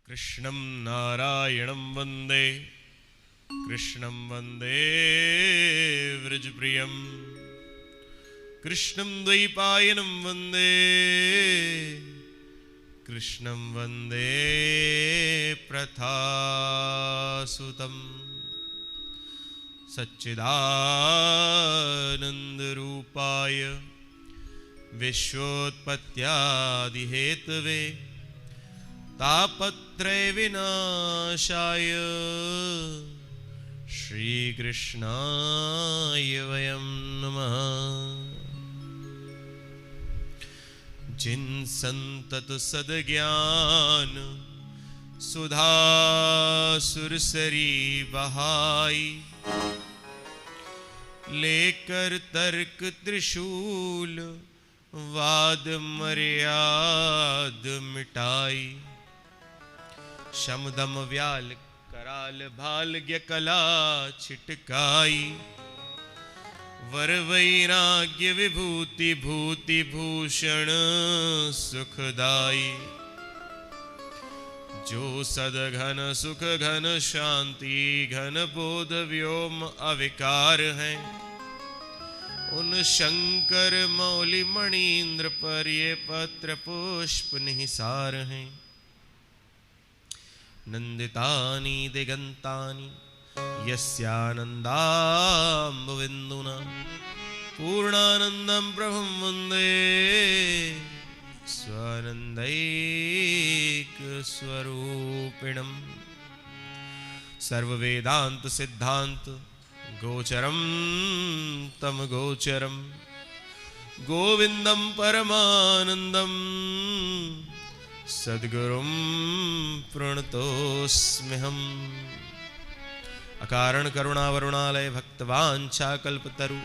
कृष्णं नारायणं वन्दे कृष्णं वन्दे व्रजप्रियं कृष्णं द्वैपायनं वन्दे कृष्णं वन्दे प्रथासुतं सच्चिदानन्दरूपाय विश्वोत्पत्त्यादिहेतवे तापत्रय विनाशाय श्रीकृष्णाय वयं नमः। जिन संतत सद्ज्ञान सुधा सुरसरी बहाई लेकर तर्क त्रिशूल वाद मर्याद मिटाई शमदम व्याल कराल भालज्ञ कला छिटकाई वर वैराग्य विभूति भूति भूषण सुखदाई जो सदघन सुख घन शांति घन बोध व्योम अविकार हैं उन शंकर मौलि मणीन्द्र पर ये पत्र पुष्प निहिसार हैं। नंदितानि दिगंतानि यस्यानन्दाम्बुविन्दुना पूर्णानन्दं प्रभुं वन्दे स्वानन्दैकस्वरूपिणम् सर्ववेदान्त सिद्धान्त गोचरं तम गोचरं गोविन्दं परमानन्दं सद्गुरुं प्रणतोऽस्म्यहम्। अकारण करुणावरुणालय भक्तवांछा कल्पतरु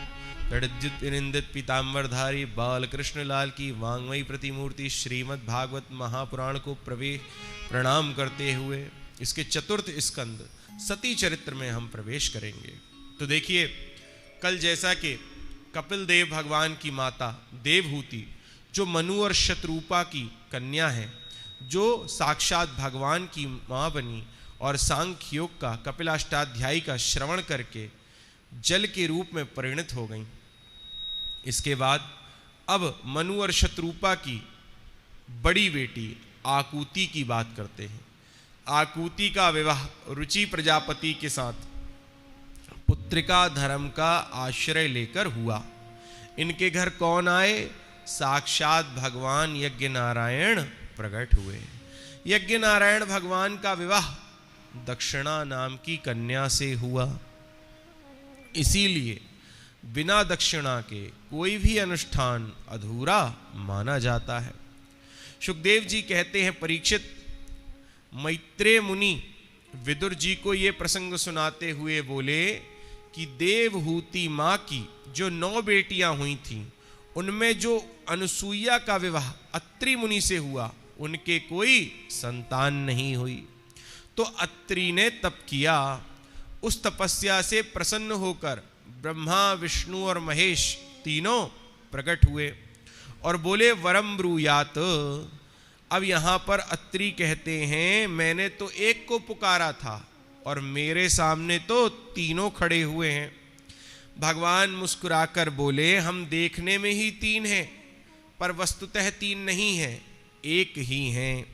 प्रद्युत निंदित पीताम्बरधारी बालकृष्ण लाल की वांग्मयी प्रतिमूर्ति श्रीमद् भागवत महापुराण को प्रणाम करते हुए इसके चतुर्थ स्कंद सती चरित्र में हम प्रवेश करेंगे। तो देखिए, कल जैसा कि कपिल देव भगवान की माता देवहूति जो मनु और शतरूपा की कन्या है, जो साक्षात भगवान की माँ बनी और सांख्य योग का कपिलाष्टाध्यायी का श्रवण करके जल के रूप में परिणत हो गई। इसके बाद अब मनु और शतरूपा की बड़ी बेटी आकुति की बात करते हैं। आकुति का विवाह रुचि प्रजापति के साथ पुत्रिका धर्म का आश्रय लेकर हुआ। इनके घर कौन आए? साक्षात भगवान यज्ञ नारायण प्रकट हुए। यज्ञ नारायण भगवान का विवाह दक्षिणा नाम की कन्या से हुआ। इसीलिए बिना दक्षिणा के कोई भी अनुष्ठान अधूरा माना जाता है। सुखदेव जी कहते हैं, परीक्षित, मैत्रेय मुनि विदुर जी को ये प्रसंग सुनाते हुए बोले कि देवहूति माँ की जो 9 बेटियां हुई थीं, उनमें जो अनुसूया का विवाह अत्रि मुनि से हुआ, उनके कोई संतान नहीं हुई। तो अत्रि ने तप किया। उस तपस्या से प्रसन्न होकर ब्रह्मा विष्णु और महेश तीनों प्रकट हुए और बोले वरम ब्रूयात। अब यहां पर अत्रि कहते हैं, मैंने तो एक को पुकारा था और मेरे सामने तो तीनों खड़े हुए हैं। भगवान मुस्कुराकर बोले, हम देखने में ही 3 हैं पर वस्तुतः 3 नहीं हैं, एक ही हैं।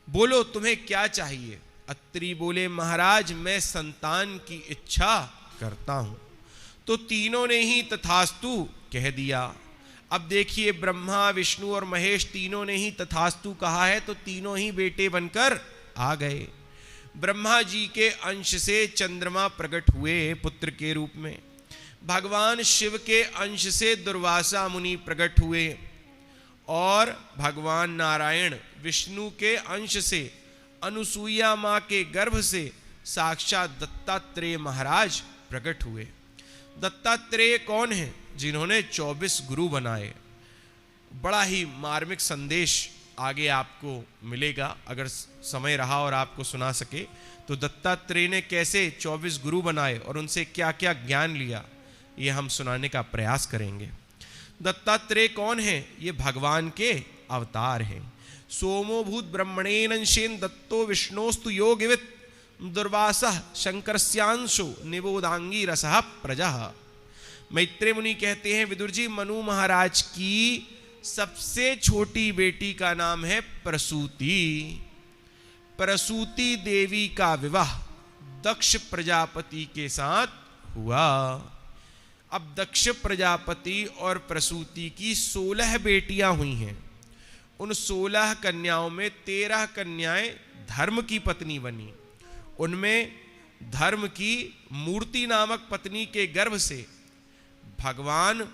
बोलो तुम्हें क्या चाहिए? अत्रि बोले, महाराज मैं संतान की इच्छा करता हूं। तो तीनों ने ही तथास्तु कह दिया। अब देखिए, ब्रह्मा विष्णु और महेश तीनों ने ही तथास्तु कहा है, तो तीनों ही बेटे बनकर आ गए। ब्रह्मा जी के अंश से चंद्रमा प्रकट हुए पुत्र के रूप में। भगवान शिव के अंश से दुर्वासा मुनि प्रकट हुए और भगवान नारायण विष्णु के अंश से अनुसूया माँ के गर्भ से साक्षात दत्तात्रेय महाराज प्रकट हुए। दत्तात्रेय कौन है? जिन्होंने 24 गुरु बनाए। बड़ा ही मार्मिक संदेश आगे आपको मिलेगा अगर समय रहा और आपको सुना सके। तो दत्तात्रेय ने कैसे 24 गुरु बनाए और उनसे क्या क्या ज्ञान लिया, ये हम सुनाने का प्रयास करेंगे। दत्तात्रेय कौन है? ये भगवान के अवतार हैं। सोमो भूत ब्रह्मणेन दत्तो विष्णोस्तु योगिवित दुर्वासः शंकरस्यांशो निबोधांगी रसः प्रजः। मैत्रेय मुनि कहते हैं, विदुर जी, मनु महाराज की सबसे छोटी बेटी का नाम है प्रसूति। प्रसूति देवी का विवाह दक्ष प्रजापति के साथ हुआ। अब दक्ष प्रजापति और प्रसूति की 16 बेटियां हुई हैं। उन 16 कन्याओं में 13 कन्याएं धर्म की पत्नी बनी। उनमें धर्म की मूर्ति नामक पत्नी के गर्भ से भगवान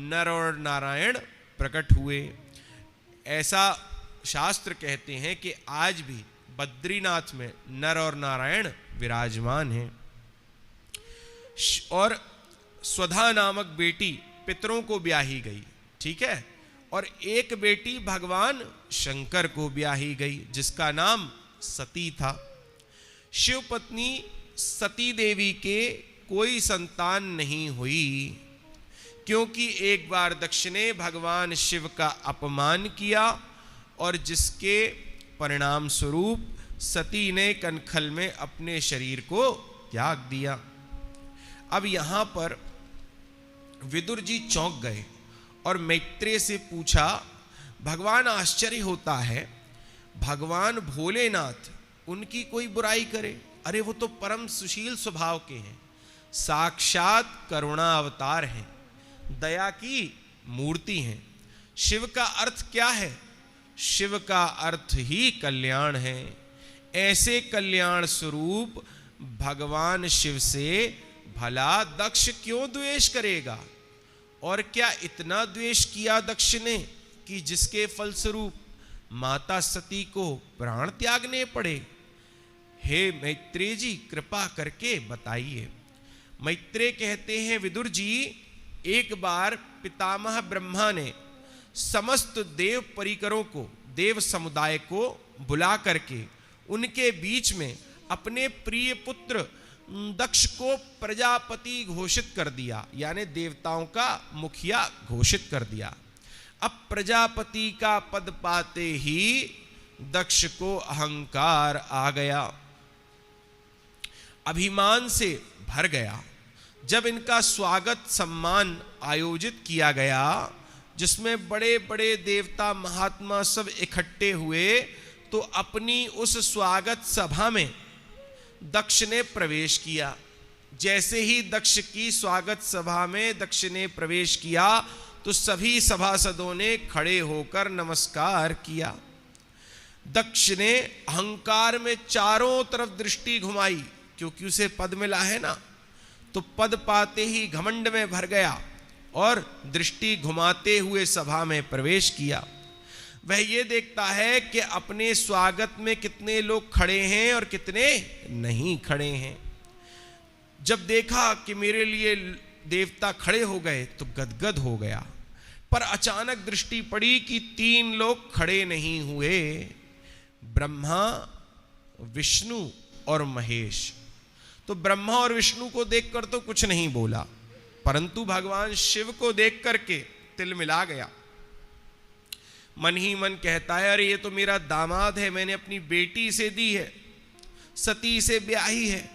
नर और नारायण प्रकट हुए। ऐसा शास्त्र कहते हैं कि आज भी बद्रीनाथ में नर और नारायण विराजमान हैं। और स्वधा नामक बेटी पितरों को ब्याही गई, ठीक है, और एक बेटी भगवान शंकर को ब्याही गई जिसका नाम सती था। शिव पत्नी सती देवी के कोई संतान नहीं हुई, क्योंकि एक बार दक्ष ने भगवान शिव का अपमान किया और जिसके परिणाम स्वरूप सती ने कनखल में अपने शरीर को त्याग दिया। अब यहां पर विदुर जी चौंक गए और मैत्रेय से पूछा, भगवान आश्चर्य होता है, भगवान भोलेनाथ उनकी कोई बुराई करे? अरे वो तो परम सुशील स्वभाव के हैं, साक्षात करुणा अवतार हैं, दया की मूर्ति हैं। शिव का अर्थ क्या है? शिव का अर्थ ही कल्याण है। ऐसे कल्याण स्वरूप भगवान शिव से भला दक्ष क्यों द्वेष करेगा? और क्या इतना द्वेष किया दक्ष ने कि जिसके फलस्वरूप माता सती को प्राण त्यागने पड़े? हे मैत्रेय जी, कृपा करके बताइए। मैत्रेय कहते हैं, विदुर जी, एक बार पितामह ब्रह्मा ने समस्त देव परिकरों को, देव समुदाय को बुला करके उनके बीच में अपने प्रिय पुत्र दक्ष को प्रजापति घोषित कर दिया, यानी देवताओं का मुखिया घोषित कर दिया। अब प्रजापति का पद पाते ही दक्ष को अहंकार आ गया, अभिमान से भर गया। जब इनका स्वागत सम्मान आयोजित किया गया, जिसमें बड़े बड़े देवता महात्मा सब इकट्ठे हुए, तो अपनी उस स्वागत सभा में दक्ष ने प्रवेश किया। जैसे ही दक्ष की स्वागत सभा में दक्ष ने प्रवेश किया तो सभी सभासदों ने खड़े होकर नमस्कार किया। दक्ष ने अहंकार में चारों तरफ दृष्टि घुमाई, क्योंकि उसे पद मिला है ना, तो पद पाते ही घमंड में भर गया और दृष्टि घुमाते हुए सभा में प्रवेश किया। वह ये देखता है कि अपने स्वागत में कितने लोग खड़े हैं और कितने नहीं खड़े हैं। जब देखा कि मेरे लिए देवता खड़े हो गए तो गदगद हो गया, पर अचानक दृष्टि पड़ी कि 3 लोग खड़े नहीं हुए, ब्रह्मा, विष्णु और महेश। तो ब्रह्मा और विष्णु को देखकर तो कुछ नहीं बोला, परंतु भगवान शिव को देख करके तिल मिला गया। मन ही मन कहता है, अरे ये तो मेरा दामाद है, मैंने अपनी बेटी से दी है, सती से ब्याही है,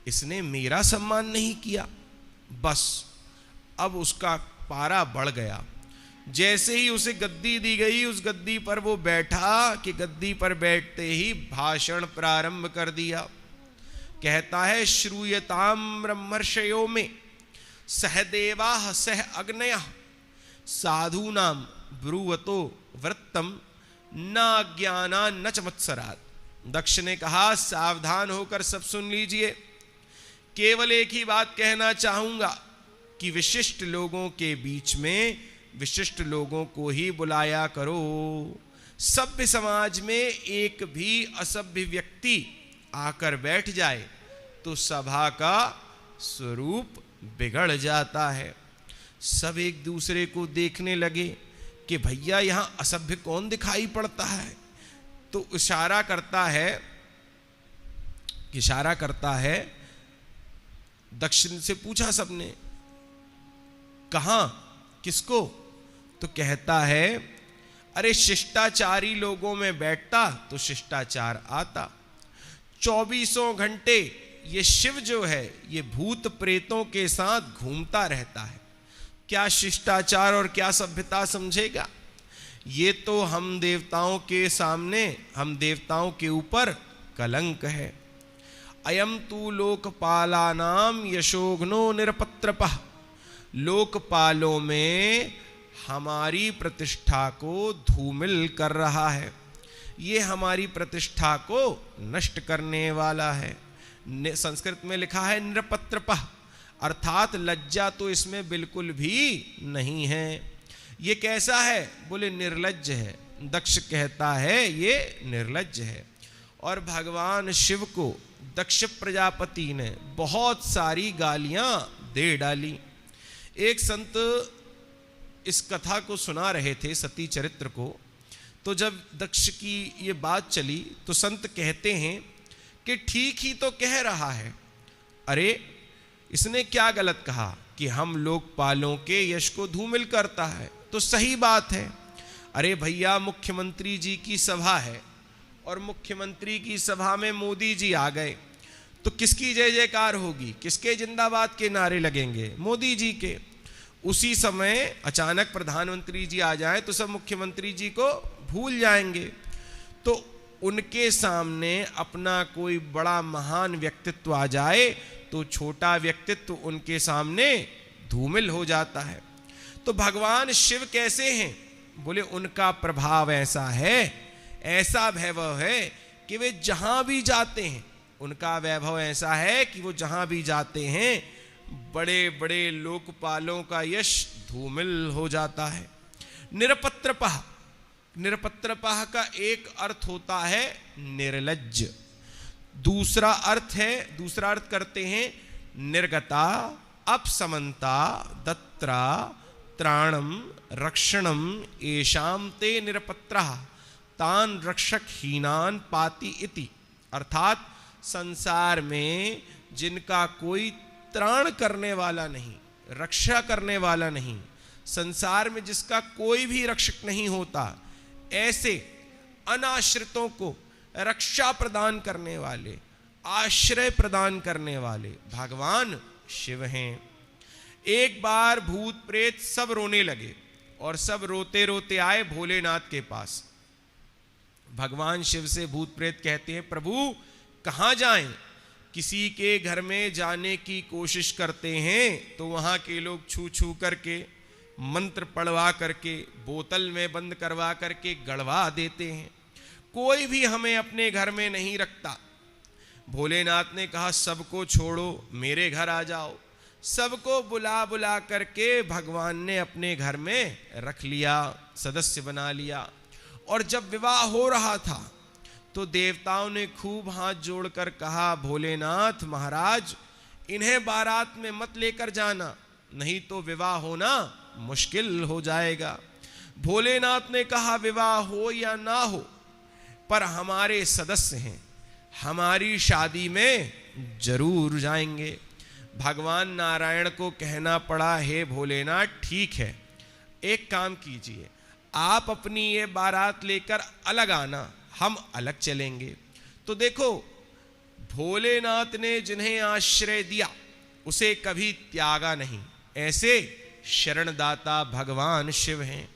इसने मेरा सम्मान नहीं किया। बस अब उसका पारा बढ़ गया। जैसे ही उसे गद्दी दी गई, उस गद्दी पर वो बैठा कि गद्दी पर बैठते ही भाषण प्रारंभ कर दिया। कहता है, श्रूयताम ब्रह्मर्षयो में सहदेवाः सह अग्नयः साधूनाम ब्रुवतो वृत्तम न अज्ञाना न च मत्सरात्। दक्ष ने कहा, सावधान होकर सब सुन लीजिए, केवल एक ही बात कहना चाहूंगा कि विशिष्ट लोगों के बीच में विशिष्ट लोगों को ही बुलाया करो। सभ्य समाज में एक भी असभ्य व्यक्ति आकर बैठ जाए तो सभा का स्वरूप बिगड़ जाता है। सब एक दूसरे को देखने लगे कि भैया यहां असभ्य कौन दिखाई पड़ता है, तो इशारा करता है दक्षिण से पूछा सबने कहां, किसको? तो कहता है अरे शिष्टाचारी लोगों में बैठता तो शिष्टाचार आता। 24 घंटे ये शिव जो है ये भूत प्रेतों के साथ घूमता रहता है, क्या शिष्टाचार और क्या सभ्यता समझेगा? ये तो हम देवताओं के सामने, हम देवताओं के ऊपर कलंक है। अयम तू लोकपालानाम यशोघ्नो निरपत्रपः, लोकपालों में हमारी प्रतिष्ठा को धूमिल कर रहा है, ये हमारी प्रतिष्ठा को नष्ट करने वाला है। संस्कृत में लिखा है निरपत्रपः, अर्थात लज्जा तो इसमें बिल्कुल भी नहीं है। ये कैसा है? बोले निर्लज्ज है। दक्ष कहता है ये निर्लज्ज है। और भगवान शिव को दक्ष प्रजापति ने बहुत सारी गालियां दे डाली। एक संत इस कथा को सुना रहे थे, सती चरित्र को, तो जब दक्ष की ये बात चली तो संत कहते हैं कि ठीक ही तो कह रहा है। अरे इसने क्या गलत कहा कि हम लोकपालों के यश को धूमिल करता है, तो सही बात है। अरे भैया मुख्यमंत्री जी की सभा है और मुख्यमंत्री की सभा में मोदी जी आ गए तो किसकी जय जयकार होगी, किसके जिंदाबाद के नारे लगेंगे? मोदी जी के। उसी समय अचानक प्रधानमंत्री जी आ जाए तो सब मुख्यमंत्री जी को भूल जाएंगे। तो उनके सामने अपना कोई बड़ा महान व्यक्तित्व आ जाए तो छोटा व्यक्तित्व उनके सामने धूमिल हो जाता है। तो भगवान शिव कैसे हैं? बोले उनका प्रभाव ऐसा है, ऐसा वैभव है कि वे जहां भी जाते हैं, उनका वैभव ऐसा है कि वो जहां भी जाते हैं बड़े बड़े लोकपालों का यश धूमिल हो जाता है। निरपत्रपः, निरपत्रपः का एक अर्थ होता है निर्लज्ज, दूसरा अर्थ करते हैं निर्गता, अपसमंता, दत्रा, त्राणम, रक्षणम, एषाम ते निरपत्रः तान रक्षक हीनान पाति इति। अर्थात संसार में जिनका कोई त्राण करने वाला नहीं, रक्षा करने वाला नहीं, संसार में जिसका कोई भी रक्षक नहीं होता, ऐसे अनाश्रितों को रक्षा प्रदान करने वाले, आश्रय प्रदान करने वाले भगवान शिव हैं। एक बार भूत प्रेत सब रोने लगे और सब रोते रोते आए भोलेनाथ के पास। भगवान शिव से भूत प्रेत कहते हैं प्रभु कहां जाएं? किसी के घर में जाने की कोशिश करते हैं तो वहां के लोग छू छू करके, मंत्र पढ़वा करके, बोतल में बंद करवा करके गड़वा देते हैं। कोई भी हमें अपने घर में नहीं रखता। भोलेनाथ ने कहा सबको छोड़ो, मेरे घर आ जाओ। सबको बुला बुला करके भगवान ने अपने घर में रख लिया, सदस्य बना लिया। और जब विवाह हो रहा था तो देवताओं ने खूब हाथ जोड़कर कहा भोलेनाथ महाराज इन्हें बारात में मत लेकर जाना, नहीं तो विवाह होना मुश्किल हो जाएगा। भोलेनाथ ने कहा विवाह हो या ना हो पर हमारे सदस्य हैं, हमारी शादी में जरूर जाएंगे। भगवान नारायण को कहना पड़ा हे भोलेनाथ ठीक है, एक काम कीजिए, आप अपनी ये बारात लेकर अलग आना, हम अलग चलेंगे। तो देखो भोलेनाथ ने जिन्हें आश्रय दिया उसे कभी त्यागा नहीं। ऐसे शरणदाता भगवान शिव हैं,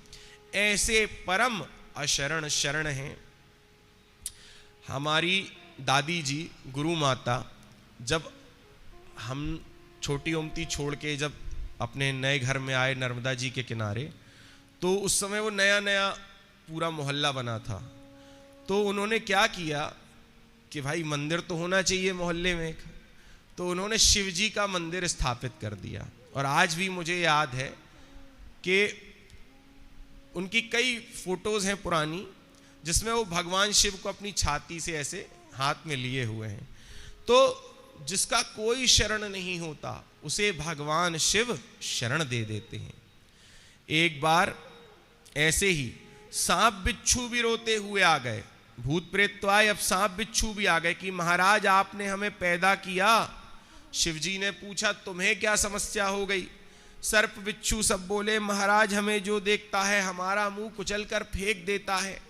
ऐसे परम अशरण शरण हैं। हमारी दादी जी गुरु माता जब हम छोटी उमती छोड़ के जब अपने नए घर में आए नर्मदा जी के किनारे, तो उस समय वो नया नया पूरा मोहल्ला बना था। तो उन्होंने क्या किया कि भाई मंदिर तो होना चाहिए मोहल्ले में एक, तो उन्होंने शिव जी का मंदिर स्थापित कर दिया। और आज भी मुझे याद है कि उनकी कई फोटोज हैं पुरानी जिसमें वो भगवान शिव को अपनी छाती से ऐसे हाथ में लिए हुए हैं। तो जिसका कोई शरण नहीं होता उसे भगवान शिव शरण दे देते हैं। एक बार ऐसे ही सांप बिच्छू भी रोते हुए आ गए, भूत प्रेत तो आए, अब सांप बिच्छू भी आ गए कि महाराज आपने हमें पैदा किया। शिवजी ने पूछा तुम्हें क्या समस्या हो गई? सर्प बिच्छू सब बोले, महाराज हमें जो देखता है हमारा मुंह कुचल कर फेंक देता है,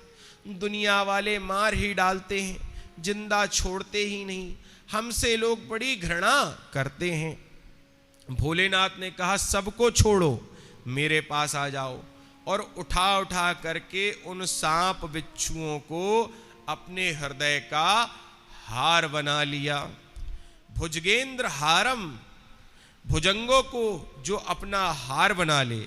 दुनिया वाले मार ही डालते हैं, जिंदा छोड़ते ही नहीं, हमसे लोग बड़ी घृणा करते हैं। भोलेनाथ ने कहा, सबको छोड़ो, मेरे पास आ जाओ, और उठा उठा करके उन सांप बिच्छुओं को अपने हृदय का हार बना लिया। भुजगेंद्र हारम, भुजंगों को जो अपना हार बना ले,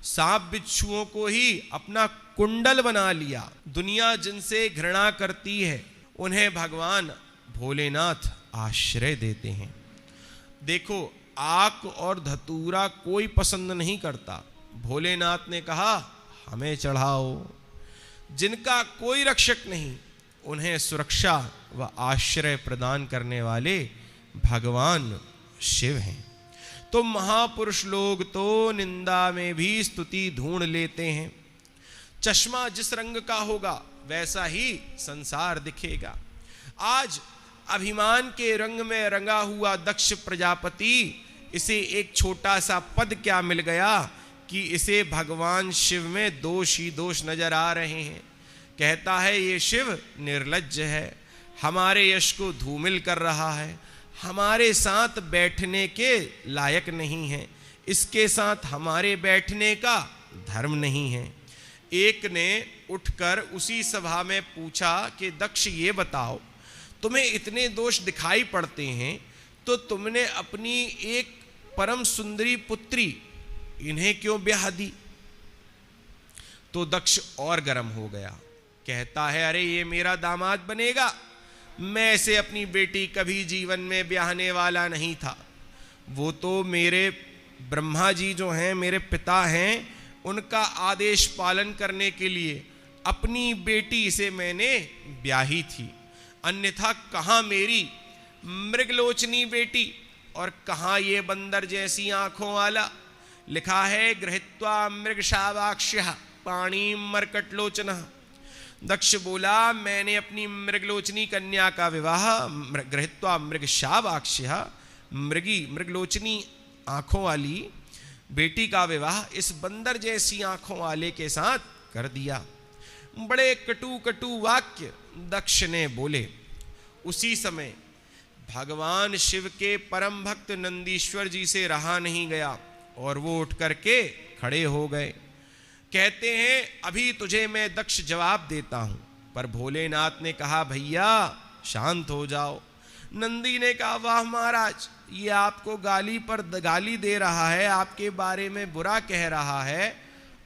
सांप बिच्छुओं को ही अपना कुंडल बना लिया। दुनिया जिनसे घृणा करती है उन्हें भगवान भोलेनाथ आश्रय देते हैं। देखो, आक और धतूरा कोई पसंद नहीं करता, भोलेनाथ ने कहा हमें चढ़ाओ। जिनका कोई रक्षक नहीं, उन्हें सुरक्षा व आश्रय प्रदान करने वाले भगवान शिव हैं। तो महापुरुष लोग तो निंदा में भी स्तुति ढूंढ लेते हैं। चश्मा जिस रंग का होगा वैसा ही संसार दिखेगा। आज अभिमान के रंग में रंगा हुआ दक्ष प्रजापति, इसे एक छोटा सा पद क्या मिल गया कि इसे भगवान शिव में दोष ही दोष नजर आ रहे हैं। कहता है ये शिव निर्लज्ज है, हमारे यश को धूमिल कर रहा है, हमारे साथ बैठने के लायक नहीं है, इसके साथ हमारे बैठने का धर्म नहीं है। एक ने उठकर उसी सभा में पूछा कि दक्ष ये बताओ, तुम्हें इतने दोष दिखाई पड़ते हैं तो तुमने अपनी एक परम सुंदरी पुत्री इन्हें क्यों ब्याह दी? तो दक्ष और गर्म हो गया, कहता है अरे ये मेरा दामाद बनेगा, मैं इसे अपनी बेटी कभी जीवन में ब्याहने वाला नहीं था। वो तो मेरे ब्रह्मा जी जो हैं, मेरे पिता हैं, उनका आदेश पालन करने के लिए अपनी बेटी से मैंने ब्याही थी, अन्यथा कहाँ मेरी मृगलोचनी बेटी और कहाँ ये बंदर जैसी आंखों वाला। लिखा है गृहीत्वा मृगशावाक्ष्यः पाणिं मर्कटलोचनः। दक्ष बोला मैंने अपनी मृगलोचनी कन्या का विवाह गृहीत्वा मृगशावाक्ष्यः, मृगलोचनी आंखों वाली बेटी का विवाह इस बंदर जैसी आंखों वाले के साथ कर दिया। बड़े कटु कटु वाक्य दक्ष ने बोले। उसी समय भगवान शिव के परम भक्त नंदीश्वर जी से रहा नहीं गया और वो उठ करके खड़े हो गए। कहते हैं अभी तुझे मैं दक्ष जवाब देता हूं, पर भोलेनाथ ने कहा भैया शांत हो जाओ। नंदी ने कहा वाह महाराज, ये आपको गाली पर गाली दे रहा है, आपके बारे में बुरा कह रहा है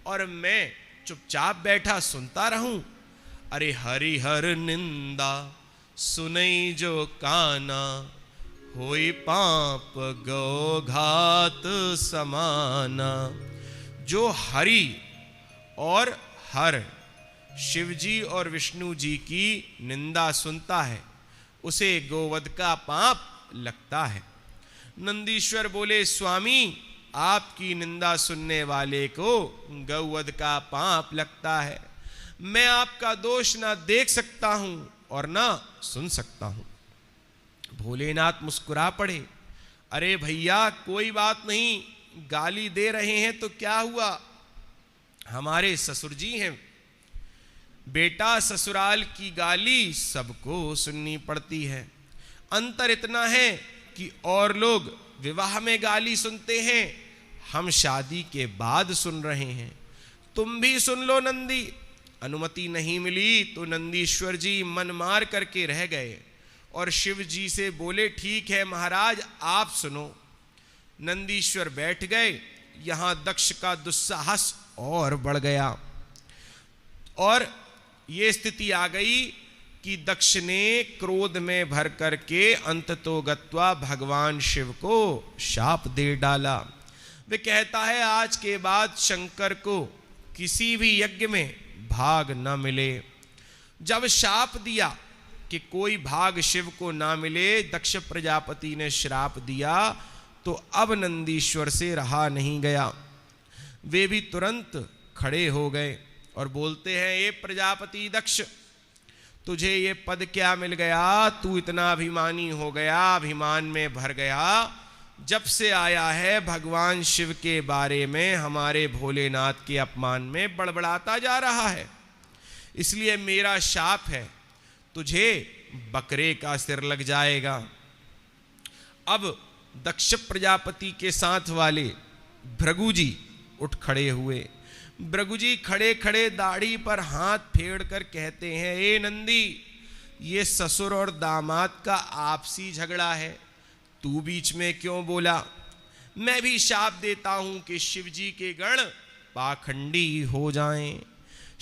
और मैं चुपचाप बैठा सुनता रहूं? अरे हरिहर निंदा सुनई जो काना, होई पाप गो घात समाना। जो हरि और हर शिवजी और विष्णु जी की निंदा सुनता है उसे गोवध का पाप लगता है। नंदीश्वर बोले स्वामी आपकी निंदा सुनने वाले को गौवध का पाप लगता है, मैं आपका दोष ना देख सकता हूं और ना सुन सकता हूं। भोलेनाथ मुस्कुरा पड़े, अरे भैया कोई बात नहीं, गाली दे रहे हैं तो क्या हुआ, हमारे ससुर जी हैं, बेटा ससुराल की गाली सबको सुननी पड़ती है। अंतर इतना है कि और लोग विवाह में गाली सुनते हैं, हम शादी के बाद सुन रहे हैं। तुम भी सुन लो नंदी। अनुमति नहीं मिली तो नंदीश्वर जी मन मार करके रह गए और शिव जी से बोले ठीक है महाराज आप सुनो। नंदीश्वर बैठ गए। यहां दक्ष का दुस्साहस और बढ़ गया और ये स्थिति आ गई कि दक्ष ने क्रोध में भर करके अंततो गत्वा भगवान शिव को शाप दे डाला। वे कहता है आज के बाद शंकर को किसी भी यज्ञ में भाग न मिले। जब शाप दिया कि कोई भाग शिव को ना मिले, दक्ष प्रजापति ने श्राप दिया तो अब नंदीश्वर से रहा नहीं गया। वे भी तुरंत खड़े हो गए और बोलते हैं ये प्रजापति दक्ष, तुझे ये पद क्या मिल गया, तू इतना अभिमानी हो गया, अभिमान में भर गया, जब से आया है भगवान शिव के बारे में हमारे भोलेनाथ के अपमान में बड़बड़ाता जा रहा है। इसलिए मेरा शाप है, तुझे बकरे का सिर लग जाएगा। अब दक्ष प्रजापति के साथ वाले भृगु जी उठ खड़े हुए। भृगु जी खड़े खड़े दाढ़ी पर हाथ फेर कर कहते हैं, ए नंदी, ये ससुर और दामाद का आपसी झगड़ा है, तू बीच में क्यों बोला? मैं भी शाप देता हूं कि शिव जी के गण पाखंडी हो जाएं।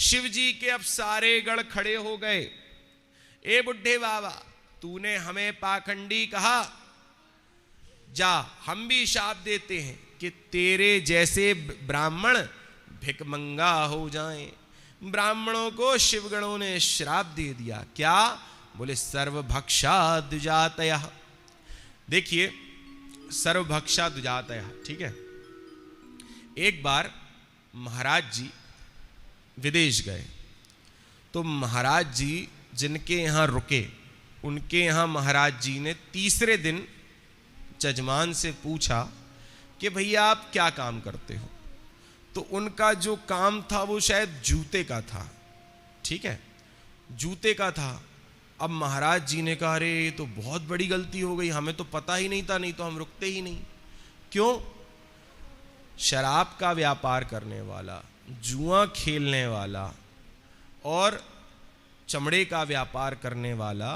शिव जी के अब सारे गण खड़े हो गए। ए बुढ़े बाबा, तूने हमें पाखंडी कहा, जा हम भी शाप देते हैं कि तेरे जैसे ब्राह्मण भिकमंगा हो जाएं। ब्राह्मणों को शिवगणों ने श्राप दे दिया। क्या? बोले सर्वभक्षा द्विजातयः। देखिए, सर्वभक्षा द्विजातयः, ठीक है। एक बार महाराज जी विदेश गए, तो महाराज जी जिनके यहाँ रुके, उनके यहाँ महाराज जी ने तीसरे दिन जजमान से पूछा कि भैया आप क्या काम करते हो? तो उनका जो काम था वो शायद जूते का था, ठीक है, जूते का था। अब महाराज जी ने कहा, अरे ये तो बहुत बड़ी गलती हो गई, हमें तो पता ही नहीं था, नहीं तो हम रुकते ही नहीं। क्यों? शराब का व्यापार करने वाला, जुआ खेलने वाला और चमड़े का व्यापार करने वाला,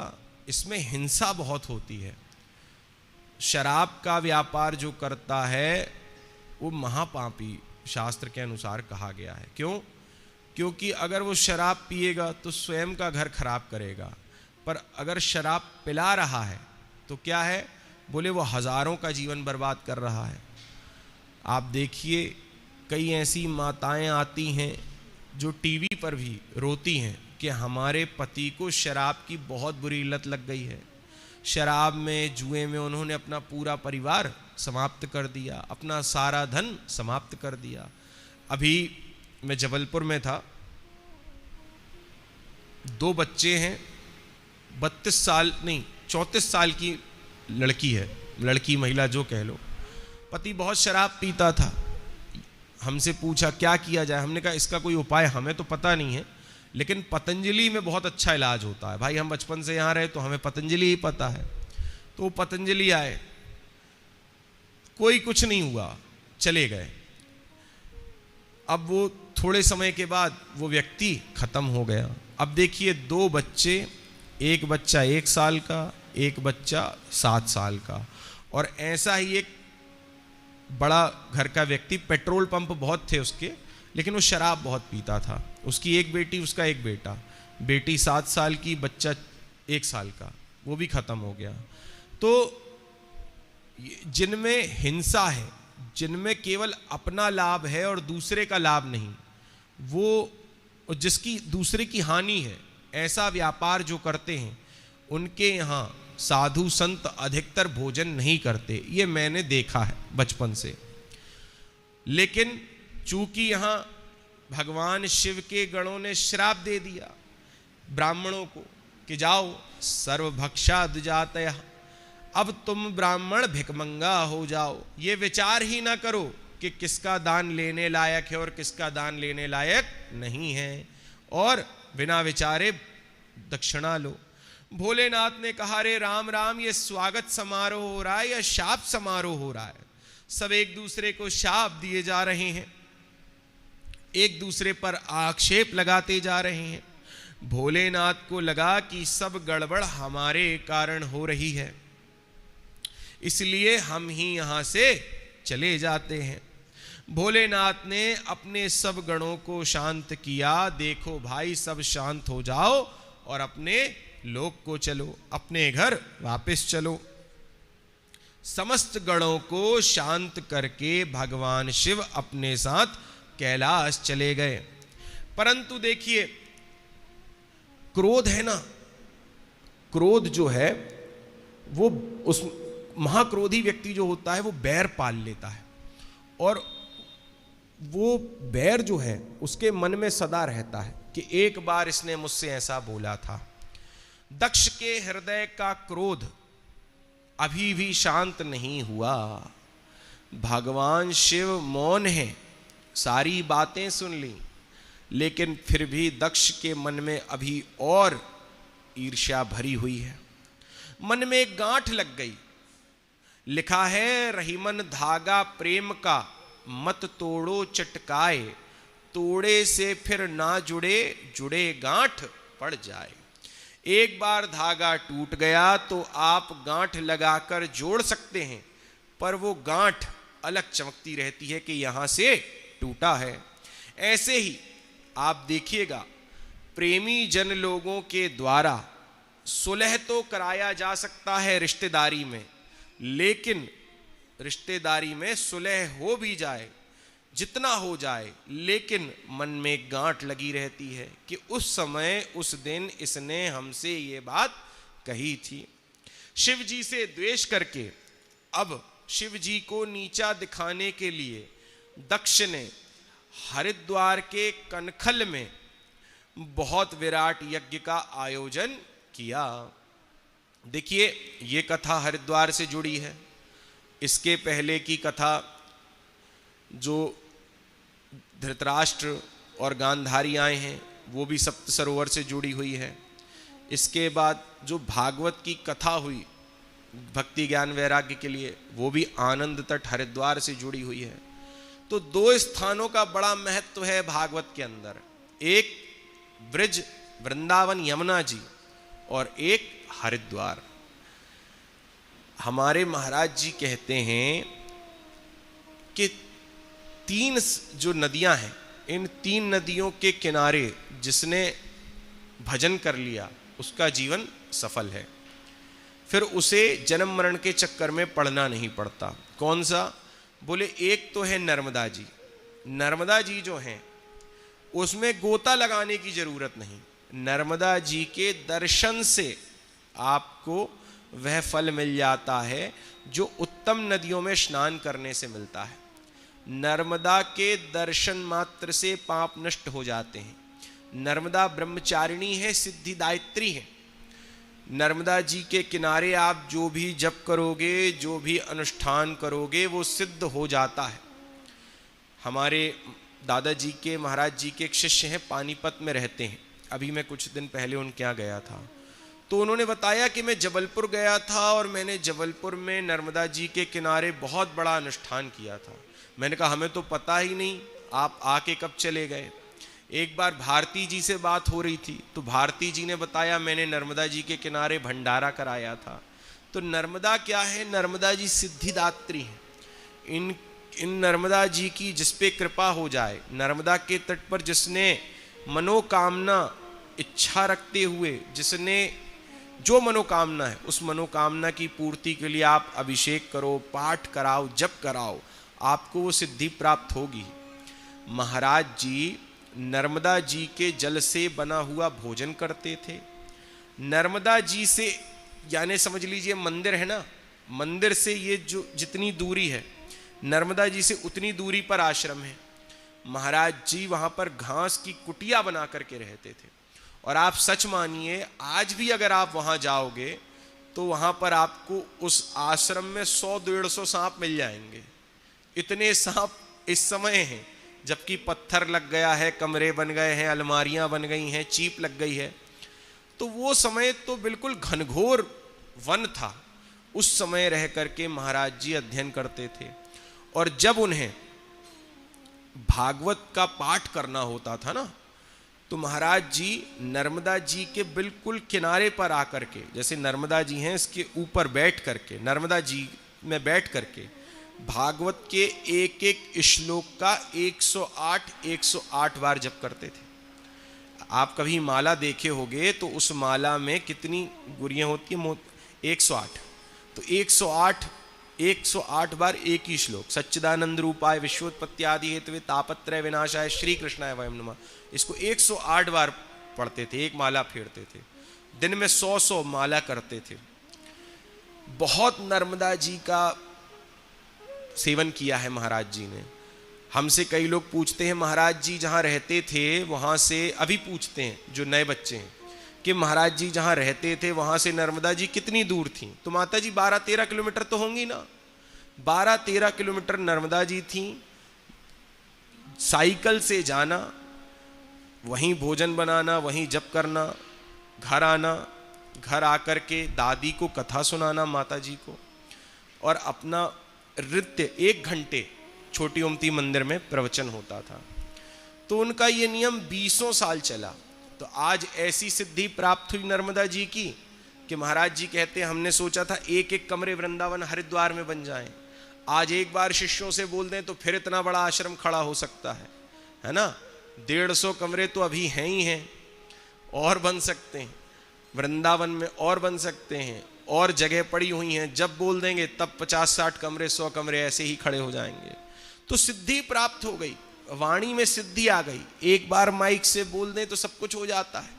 इसमें हिंसा बहुत होती है। शराब का व्यापार जो करता है वो महापापी शास्त्र के अनुसार कहा गया है। क्यों? क्योंकि अगर वो शराब पिएगा तो स्वयं का घर खराब करेगा, पर अगर शराब पिला रहा है तो क्या है? बोले वो हजारों का जीवन बर्बाद कर रहा है। आप देखिए, कई ऐसी माताएं आती हैं जो टीवी पर भी रोती हैं कि हमारे पति को शराब की बहुत बुरी लत लग गई है। शराब में, जुए में उन्होंने अपना पूरा परिवार समाप्त कर दिया, अपना सारा धन समाप्त कर दिया। अभी मैं जबलपुर में था, 2 बच्चे हैं, 34 साल की लड़की है, लड़की महिला जो कह लो। पति बहुत शराब पीता था। हमसे पूछा क्या किया जाए? हमने कहा इसका कोई उपाय हमें तो पता नहीं है, लेकिन पतंजलि में बहुत अच्छा इलाज होता है। भाई हम बचपन से यहाँ रहे तो हमें पतंजलि ही पता है। तो पतंजलि आए, कोई कुछ नहीं हुआ, चले गए। अब वो थोड़े समय के बाद वो व्यक्ति खत्म हो गया। अब देखिए 2 बच्चे, एक बच्चा 1 साल का, एक बच्चा 7 साल का, और ऐसा ही एक बड़ा घर का व्यक्ति, पेट्रोल पंप बहुत थे उसके, लेकिन वो शराब बहुत पीता था। उसकी एक बेटी, उसका एक बेटा, बेटी 7 साल की, बच्चा 1 साल का, वो भी खत्म हो गया। तो जिनमें हिंसा है, जिनमें केवल अपना लाभ है और दूसरे का लाभ नहीं, वो जिसकी दूसरे की हानि है, ऐसा व्यापार जो करते हैं, उनके यहाँ साधु संत अधिकतर भोजन नहीं करते। ये मैंने देखा है बचपन से। लेकिन चूंकि यहाँ भगवान शिव के गणों ने श्राप दे दिया ब्राह्मणों को कि जाओ सर्वभक्षा द्विजातयः, अब तुम ब्राह्मण भिकमंगा हो जाओ। ये विचार ही ना करो कि किसका दान लेने लायक है और किसका दान लेने लायक नहीं है, और बिना विचारे दक्षिणा लो। भोलेनाथ ने कहा, रे राम राम, ये स्वागत समारोह हो रहा है या शाप समारोह हो रहा है? सब एक दूसरे को शाप दिए जा रहे हैं, एक दूसरे पर आक्षेप लगाते जा रहे हैं। भोलेनाथ को लगा कि सब गड़बड़ हमारे कारण हो रही है, इसलिए हम ही यहां से चले जाते हैं। भोलेनाथ ने अपने सब गणों को शांत किया। देखो भाई, सब शांत हो जाओ और अपने लोक को चलो, अपने घर वापस चलो। समस्त गणों को शांत करके भगवान शिव अपने साथ कैलाश चले गए। परंतु देखिए, क्रोध है ना, क्रोध जो है वो, उस महाक्रोधी व्यक्ति जो होता है वो बैर पाल लेता है, और वो बैर जो है उसके मन में सदा रहता है कि एक बार इसने मुझसे ऐसा बोला था। दक्ष के हृदय का क्रोध अभी भी शांत नहीं हुआ। भगवान शिव मौन है, सारी बातें सुन ली, लेकिन फिर भी दक्ष के मन में अभी और ईर्ष्या भरी हुई है। मन में एक गांठ लग गई। लिखा है, रहीमन धागा प्रेम का मत तोड़ो चटकाए, तोड़े से फिर ना जुड़े, जुड़े गांठ पड़ जाए। एक बार धागा टूट गया तो आप गांठ लगाकर जोड़ सकते हैं, पर वो गांठ अलग चमकती रहती है कि यहां से टूटा है। ऐसे ही आप देखिएगा, प्रेमी जन लोगों के द्वारा सुलह तो कराया जा सकता है रिश्तेदारी में, लेकिन रिश्तेदारी में सुलह हो भी जाए, जितना हो जाए, लेकिन मन में गांठ लगी रहती है कि उस समय उस दिन इसने हमसे ये बात कही थी। शिव जी से द्वेष करके अब शिव जी को नीचा दिखाने के लिए दक्ष ने हरिद्वार के कनखल में बहुत विराट यज्ञ का आयोजन किया। देखिए, ये कथा हरिद्वार से जुड़ी है। इसके पहले की कथा जो धृतराष्ट्र और गांधारी आए हैं, वो भी सप्त सरोवर से जुड़ी हुई है। इसके बाद जो भागवत की कथा हुई भक्ति ज्ञान वैराग्य के लिए, वो भी आनंद तट हरिद्वार से जुड़ी हुई है। तो दो स्थानों का बड़ा महत्व है भागवत के अंदर, एक ब्रिज वृंदावन यमुना जी और एक हरिद्वार। हमारे महाराज जी कहते हैं कि तीन जो नदियां हैं, इन तीन नदियों के किनारे जिसने भजन कर लिया उसका जीवन सफल है, फिर उसे जन्म मरण के चक्कर में पड़ना नहीं पड़ता। कौन सा? बोले एक तो है नर्मदा जी। नर्मदा जी जो हैं उसमें गोता लगाने की जरूरत नहीं, नर्मदा जी के दर्शन से आपको वह फल मिल जाता है जो उत्तम नदियों में स्नान करने से मिलता है। नर्मदा के दर्शन मात्र से पाप नष्ट हो जाते हैं। नर्मदा ब्रह्मचारिणी है, सिद्धिदायत्री है। नर्मदा जी के किनारे आप जो भी जप करोगे, जो भी अनुष्ठान करोगे, वो सिद्ध हो जाता है। हमारे दादाजी के महाराज जी के एक शिष्य हैं, पानीपत में रहते हैं। अभी मैं कुछ दिन पहले उनके यहाँ गया था, तो उन्होंने बताया कि मैं जबलपुर गया था और मैंने जबलपुर में नर्मदा जी के किनारे बहुत बड़ा अनुष्ठान किया था। मैंने कहा हमें तो पता ही नहीं, आप आके कब चले गए। एक बार भारती जी से बात हो रही थी, तो भारती जी ने बताया मैंने नर्मदा जी के किनारे भंडारा कराया था। तो नर्मदा क्या है? नर्मदा जी सिद्धिदात्री हैं। इन नर्मदा जी की जिस पे कृपा हो जाए, नर्मदा के तट पर जिसने मनोकामना इच्छा रखते हुए, जिसने जो मनोकामना है, उस मनोकामना की पूर्ति के लिए आप अभिषेक करो, पाठ कराओ, जप कराओ, आपको वो सिद्धि प्राप्त होगी। महाराज जी नर्मदा जी के जल से बना हुआ भोजन करते थे। नर्मदा जी से, यानी समझ लीजिए मंदिर है ना, मंदिर से ये जो जितनी दूरी है, नर्मदा जी से उतनी दूरी पर आश्रम है। महाराज जी वहां पर घास की कुटिया बना करके रहते थे। और आप सच मानिए, आज भी अगर आप वहां जाओगे तो वहां पर आपको उस आश्रम में 100-150 सांप मिल जाएंगे। इतने सांप इस समय हैं, जबकि पत्थर लग गया है, कमरे बन गए हैं, अलमारियां बन गई हैं, चीप लग गई है। तो वो समय तो बिल्कुल घनघोर वन था। उस समय रह करके महाराज जी अध्ययन करते थे। और जब उन्हें भागवत का पाठ करना होता था ना, तो महाराज जी नर्मदा जी के बिल्कुल किनारे पर आकर के, जैसे नर्मदा जी हैं इसके ऊपर बैठ करके, नर्मदा जी में बैठ करके भागवत के एक एक श्लोक का 108 बार जप करते थे। आप कभी माला देखे होंगे तो उस माला में कितनी गुरियां होती हैं? 108। तो 108 बार एक ही श्लोक, सच्चिदानंद रूपाय विश्वोत्पत्ति आदि हेतवे तापत्रय विनाशाय श्री कृष्णाय वयम नमः, इसको 108 बार पढ़ते थे, एक माला फेरते थे। दिन में 100 माला करते थे। बहुत नर्मदा जी का सेवन किया है महाराज जी ने। हमसे कई लोग पूछते हैं महाराज जी जहाँ रहते थे वहाँ से, अभी पूछते हैं जो नए बच्चे हैं, कि महाराज जी जहां रहते थे वहां से नर्मदा जी कितनी दूर थी, तो माता जी 12-13 किलोमीटर तो होंगी ना। 12-13 किलोमीटर नर्मदा जी थी। साइकिल से जाना, वहीं भोजन बनाना, वहीं जप करना, घर आना, घर आकर के दादी को कथा सुनाना माता जी को, और अपना नृत्य 1 घंटे छोटी उमती मंदिर में प्रवचन होता था। तो उनका ये नियम 20 साल चला। तो आज ऐसी सिद्धि प्राप्त हुई नर्मदा जी की कि महाराज जी कहते हैं हमने सोचा था 1-1 कमरे वृंदावन हरिद्वार में बन जाएं। आज एक बार शिष्यों से बोल दें तो फिर इतना बड़ा आश्रम खड़ा हो सकता है ना। 150 कमरे तो अभी हैं ही हैं, और बन सकते हैं, वृंदावन में और बन सकते हैं, और जगह पड़ी हुई हैं। जब बोल देंगे तब 50-60 कमरे, 100 कमरे ऐसे ही खड़े हो जाएंगे। तो सिद्धि प्राप्त हो गई, वाणी में सिद्धि आ गई। एक बार माइक से बोल दें तो सब कुछ हो जाता है,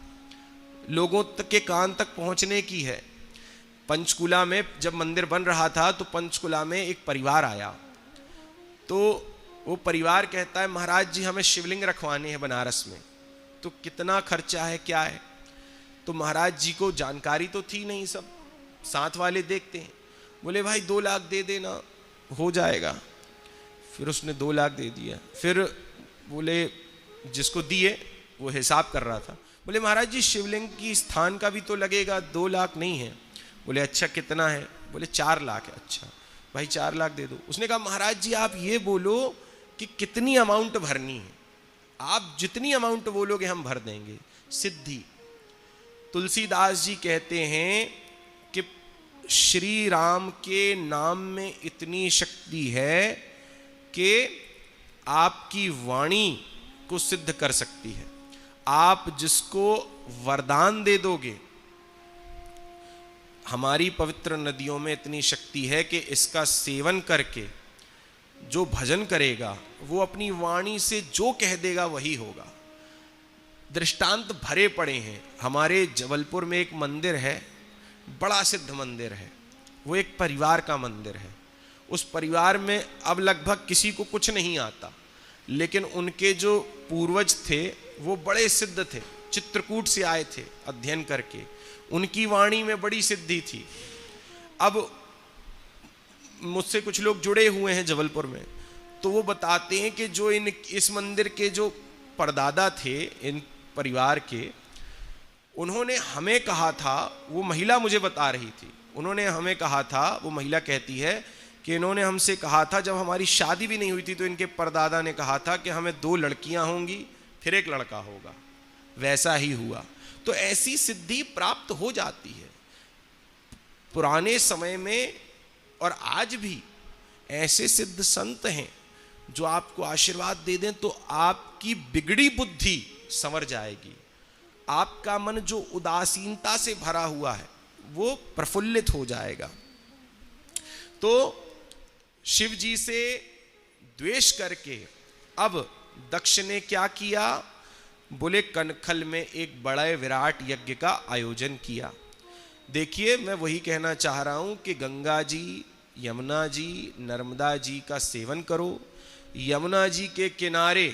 लोगों तक के कान तक पहुंचने की है। पंचकुला में जब मंदिर बन रहा था तो पंचकुला में एक परिवार आया, तो वो परिवार कहता है महाराज जी हमें शिवलिंग रखवाने हैं बनारस में, तो कितना खर्चा है, क्या है। तो महाराज जी को जानकारी तो थी नहीं, सब साथ वाले देखते हैं, बोले भाई 2 लाख दे देना हो जाएगा। फिर उसने 2 लाख दे दिया। फिर बोले जिसको दिए वो हिसाब कर रहा था, बोले महाराज जी शिवलिंग की स्थान का भी तो लगेगा, 2 लाख नहीं है। बोले अच्छा कितना है, बोले 4 लाख है। अच्छा भाई 4 लाख दे दो। उसने कहा महाराज जी आप ये बोलो कि कितनी अमाउंट भरनी है, आप जितनी अमाउंट बोलोगे हम भर देंगे। सिद्धि। तुलसीदास जी कहते हैं कि श्री राम के नाम में इतनी शक्ति है कि आपकी वाणी को सिद्ध कर सकती है। आप जिसको वरदान दे दोगे, हमारी पवित्र नदियों में इतनी शक्ति है कि इसका सेवन करके जो भजन करेगा वो अपनी वाणी से जो कह देगा वही होगा। दृष्टांत भरे पड़े हैं। हमारे जबलपुर में एक मंदिर है, बड़ा सिद्ध मंदिर है, वो एक परिवार का मंदिर है। उस परिवार में अब लगभग किसी को कुछ नहीं आता, लेकिन उनके जो पूर्वज थे वो बड़े सिद्ध थे, चित्रकूट से आए थे अध्ययन करके, उनकी वाणी में बड़ी सिद्धि थी। अब मुझसे कुछ लोग जुड़े हुए हैं जबलपुर में, तो वो बताते हैं कि जो इस मंदिर के जो परदादा थे इन परिवार के, उन्होंने हमें कहा था, वो महिला मुझे बता रही थी, उन्होंने हमें कहा था, वो महिला कहती है कि इन्होंने हमसे कहा था जब हमारी शादी भी नहीं हुई थी तो इनके परदादा ने कहा था कि हमें 2 लड़कियां होंगी फिर 1 लड़का होगा। वैसा ही हुआ। तो ऐसी सिद्धि प्राप्त हो जाती है। पुराने समय में और आज भी ऐसे सिद्ध संत हैं जो आपको आशीर्वाद दे दें तो आपकी बिगड़ी बुद्धि संवर जाएगी, आपका मन जो उदासीनता से भरा हुआ है वो प्रफुल्लित हो जाएगा। तो शिव जी से द्वेष करके अब दक्ष ने क्या किया, बोले कनखल में एक बड़ा विराट यज्ञ का आयोजन किया। देखिए मैं वही कहना चाह रहा हूं कि गंगा जी, यमुना जी, नर्मदा जी का सेवन करो, यमुना जी के किनारे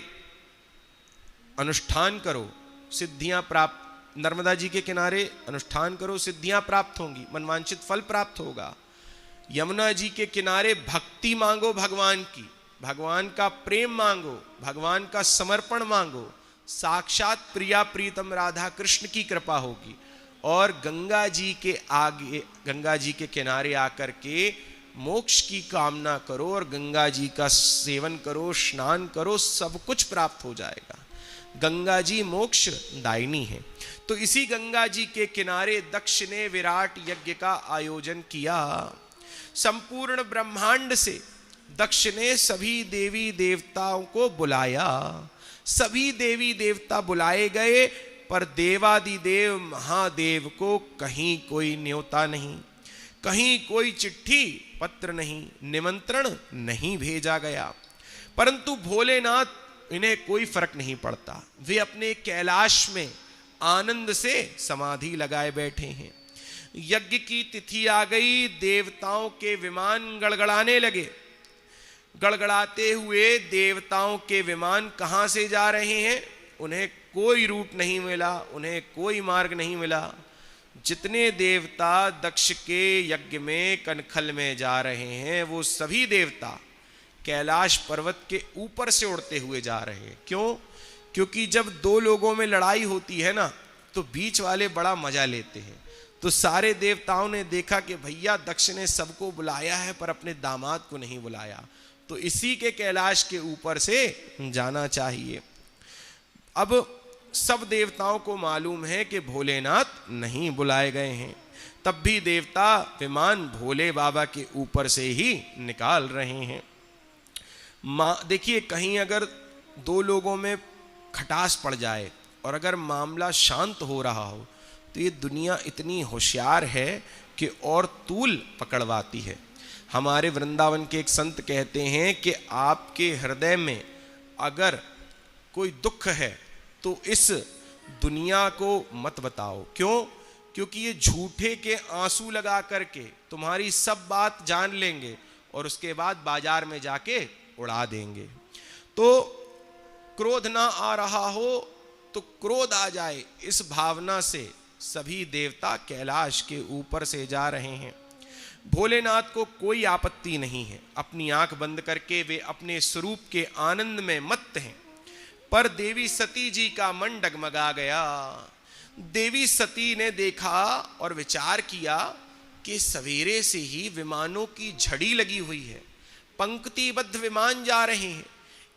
अनुष्ठान करो, सिद्धियां प्राप्त, नर्मदा जी के किनारे अनुष्ठान करो, सिद्धियां प्राप्त होंगी, मनवांछित फल प्राप्त होगा। यमुना जी के किनारे भक्ति मांगो भगवान की, भगवान का प्रेम मांगो, भगवान का समर्पण मांगो, साक्षात प्रिया प्रीतम राधा कृष्ण की कृपा होगी। और गंगा जी के आगे, गंगा जी के किनारे आकर के मोक्ष की कामना करो और गंगा जी का सेवन करो, स्नान करो, सब कुछ प्राप्त हो जाएगा। गंगा जी मोक्ष दायिनी है। तो इसी गंगा जी के किनारे दक्ष ने विराट यज्ञ का आयोजन किया। संपूर्ण ब्रह्मांड से दक्ष ने सभी देवी देवताओं को बुलाया। सभी देवी देवता बुलाए गए, पर देवादिदेव महादेव को कहीं कोई न्योता नहीं, कहीं कोई चिट्ठी पत्र नहीं, निमंत्रण नहीं भेजा गया। परंतु भोलेनाथ इन्हें कोई फर्क नहीं पड़ता, वे अपने कैलाश में आनंद से समाधि लगाए बैठे हैं। यज्ञ की तिथि आ गई, देवताओं के विमान गड़गड़ाने लगे। गड़गड़ाते हुए देवताओं के विमान कहां से जा रहे हैं उन्हें कोई रूट नहीं मिला, उन्हें कोई मार्ग नहीं मिला। जितने देवता दक्ष के यज्ञ में कनखल में जा रहे हैं, वो सभी देवता कैलाश पर्वत के ऊपर से उड़ते हुए जा रहे हैं। क्यों? क्योंकि जब दो लोगों में लड़ाई होती है ना, तो बीच वाले बड़ा मजा लेते हैं। तो सारे देवताओं ने देखा कि भैया दक्ष ने सबको बुलाया है पर अपने दामाद को नहीं बुलाया, तो इसी के कैलाश के ऊपर से जाना चाहिए। अब सब देवताओं को मालूम है कि भोलेनाथ नहीं बुलाए गए हैं, तब भी देवता विमान भोले बाबा के ऊपर से ही निकाल रहे हैं। देखिए, कहीं अगर दो लोगों में खटास पड़ जाए और अगर मामला शांत हो रहा हो, तो ये दुनिया इतनी होशियार है कि और तूल पकड़वाती है। हमारे वृंदावन के एक संत कहते हैं कि आपके हृदय में अगर कोई दुख है तो इस दुनिया को मत बताओ। क्यों? क्योंकि ये झूठे के आंसू लगा करके तुम्हारी सब बात जान लेंगे और उसके बाद बाजार में जाके उड़ा देंगे। तो क्रोध ना आ रहा हो तो क्रोध आ जाए, इस भावना से सभी देवता कैलाश के ऊपर से जा रहे हैं। भोलेनाथ को कोई आपत्ति नहीं है, अपनी आंख बंद करके वे अपने स्वरूप के आनंद में मत्त हैं। पर देवी सती जी का मन डगमगा गया। देवी सती ने देखा और विचार किया कि सवेरे से ही विमानों की झड़ी लगी हुई है, पंक्तिबद्ध विमान जा रहे हैं,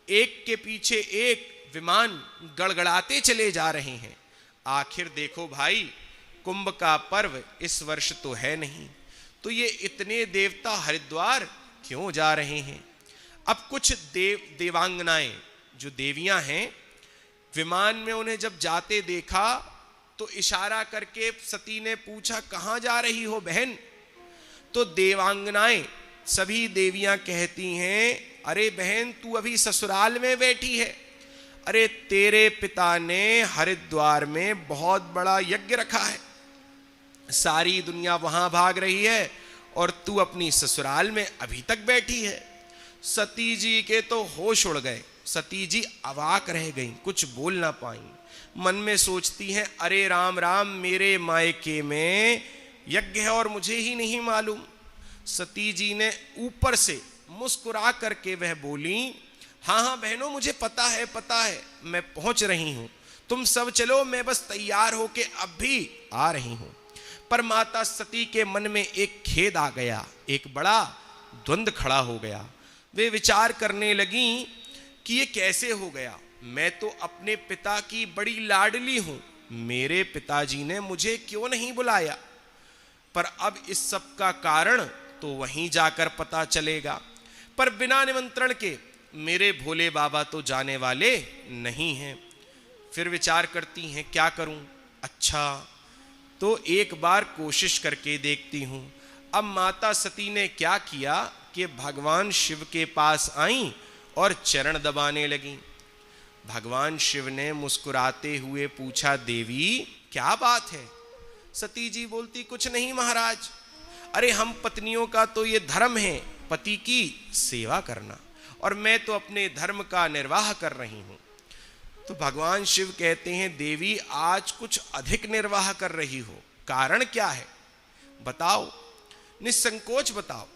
एक के पीछे एक विमान गड़गड़ाते चले जा रहे हैं। आखिर देखो भाई, कुंभ का पर्व इस वर्ष तो है नहीं, तो ये इतने देवता हरिद्वार क्यों जा रहे हैं? अब कुछ देवांगनाएं जो देवियां हैं, विमान में उन्हें जब जाते देखा तो इशारा करके सती ने पूछा, कहां जा रही हो बहन? तो देवांगनाएं सभी देवियां कहती हैं, अरे बहन तू अभी ससुराल में बैठी है। अरे तेरे पिता ने हरिद्वार में बहुत बड़ा यज्ञ रखा है, सारी दुनिया वहां भाग रही है और तू अपनी ससुराल में अभी तक बैठी है। सती जी के तो होश उड़ गए, सती जी अवाक रह गईं, कुछ बोल ना पाईं। मन में सोचती हैं, अरे राम राम, मेरे मायके में यज्ञ है और मुझे ही नहीं मालूम। सती जी ने ऊपर से मुस्कुरा करके वह बोली, हाँ हाँ बहनों, मुझे पता है, मैं पहुंच रही हूं, तुम सब चलो, मैं बस तैयार होके अब भी आ रही हूं। पर माता सती के मन में एक खेद आ गया, एक बड़ा द्वंद्व खड़ा हो गया। वे विचार करने लगी कि ये कैसे हो गया, मैं तो अपने पिता की बड़ी लाडली हूं, मेरे पिताजी ने मुझे क्यों नहीं बुलाया? पर अब इस सब का कारण तो वहीं जाकर पता चलेगा। पर बिना निमंत्रण के मेरे भोले बाबा तो जाने वाले नहीं हैं। फिर विचार करती हैं, क्या करूं? अच्छा, तो एक बार कोशिश करके देखती हूं। अब माता सती ने क्या किया कि भगवान शिव के पास आईं और चरण दबाने लगीं। भगवान शिव ने मुस्कुराते हुए पूछा, देवी क्या बात है? सती जी बोलती, कुछ नहीं महाराज, अरे हम पत्नियों का तो ये धर्म है पति की सेवा करना, और मैं तो अपने धर्म का निर्वाह कर रही हूं। तो भगवान शिव कहते हैं, देवी आज कुछ अधिक निर्वाह कर रही हो, कारण क्या है बताओ, निसंकोच बताओ,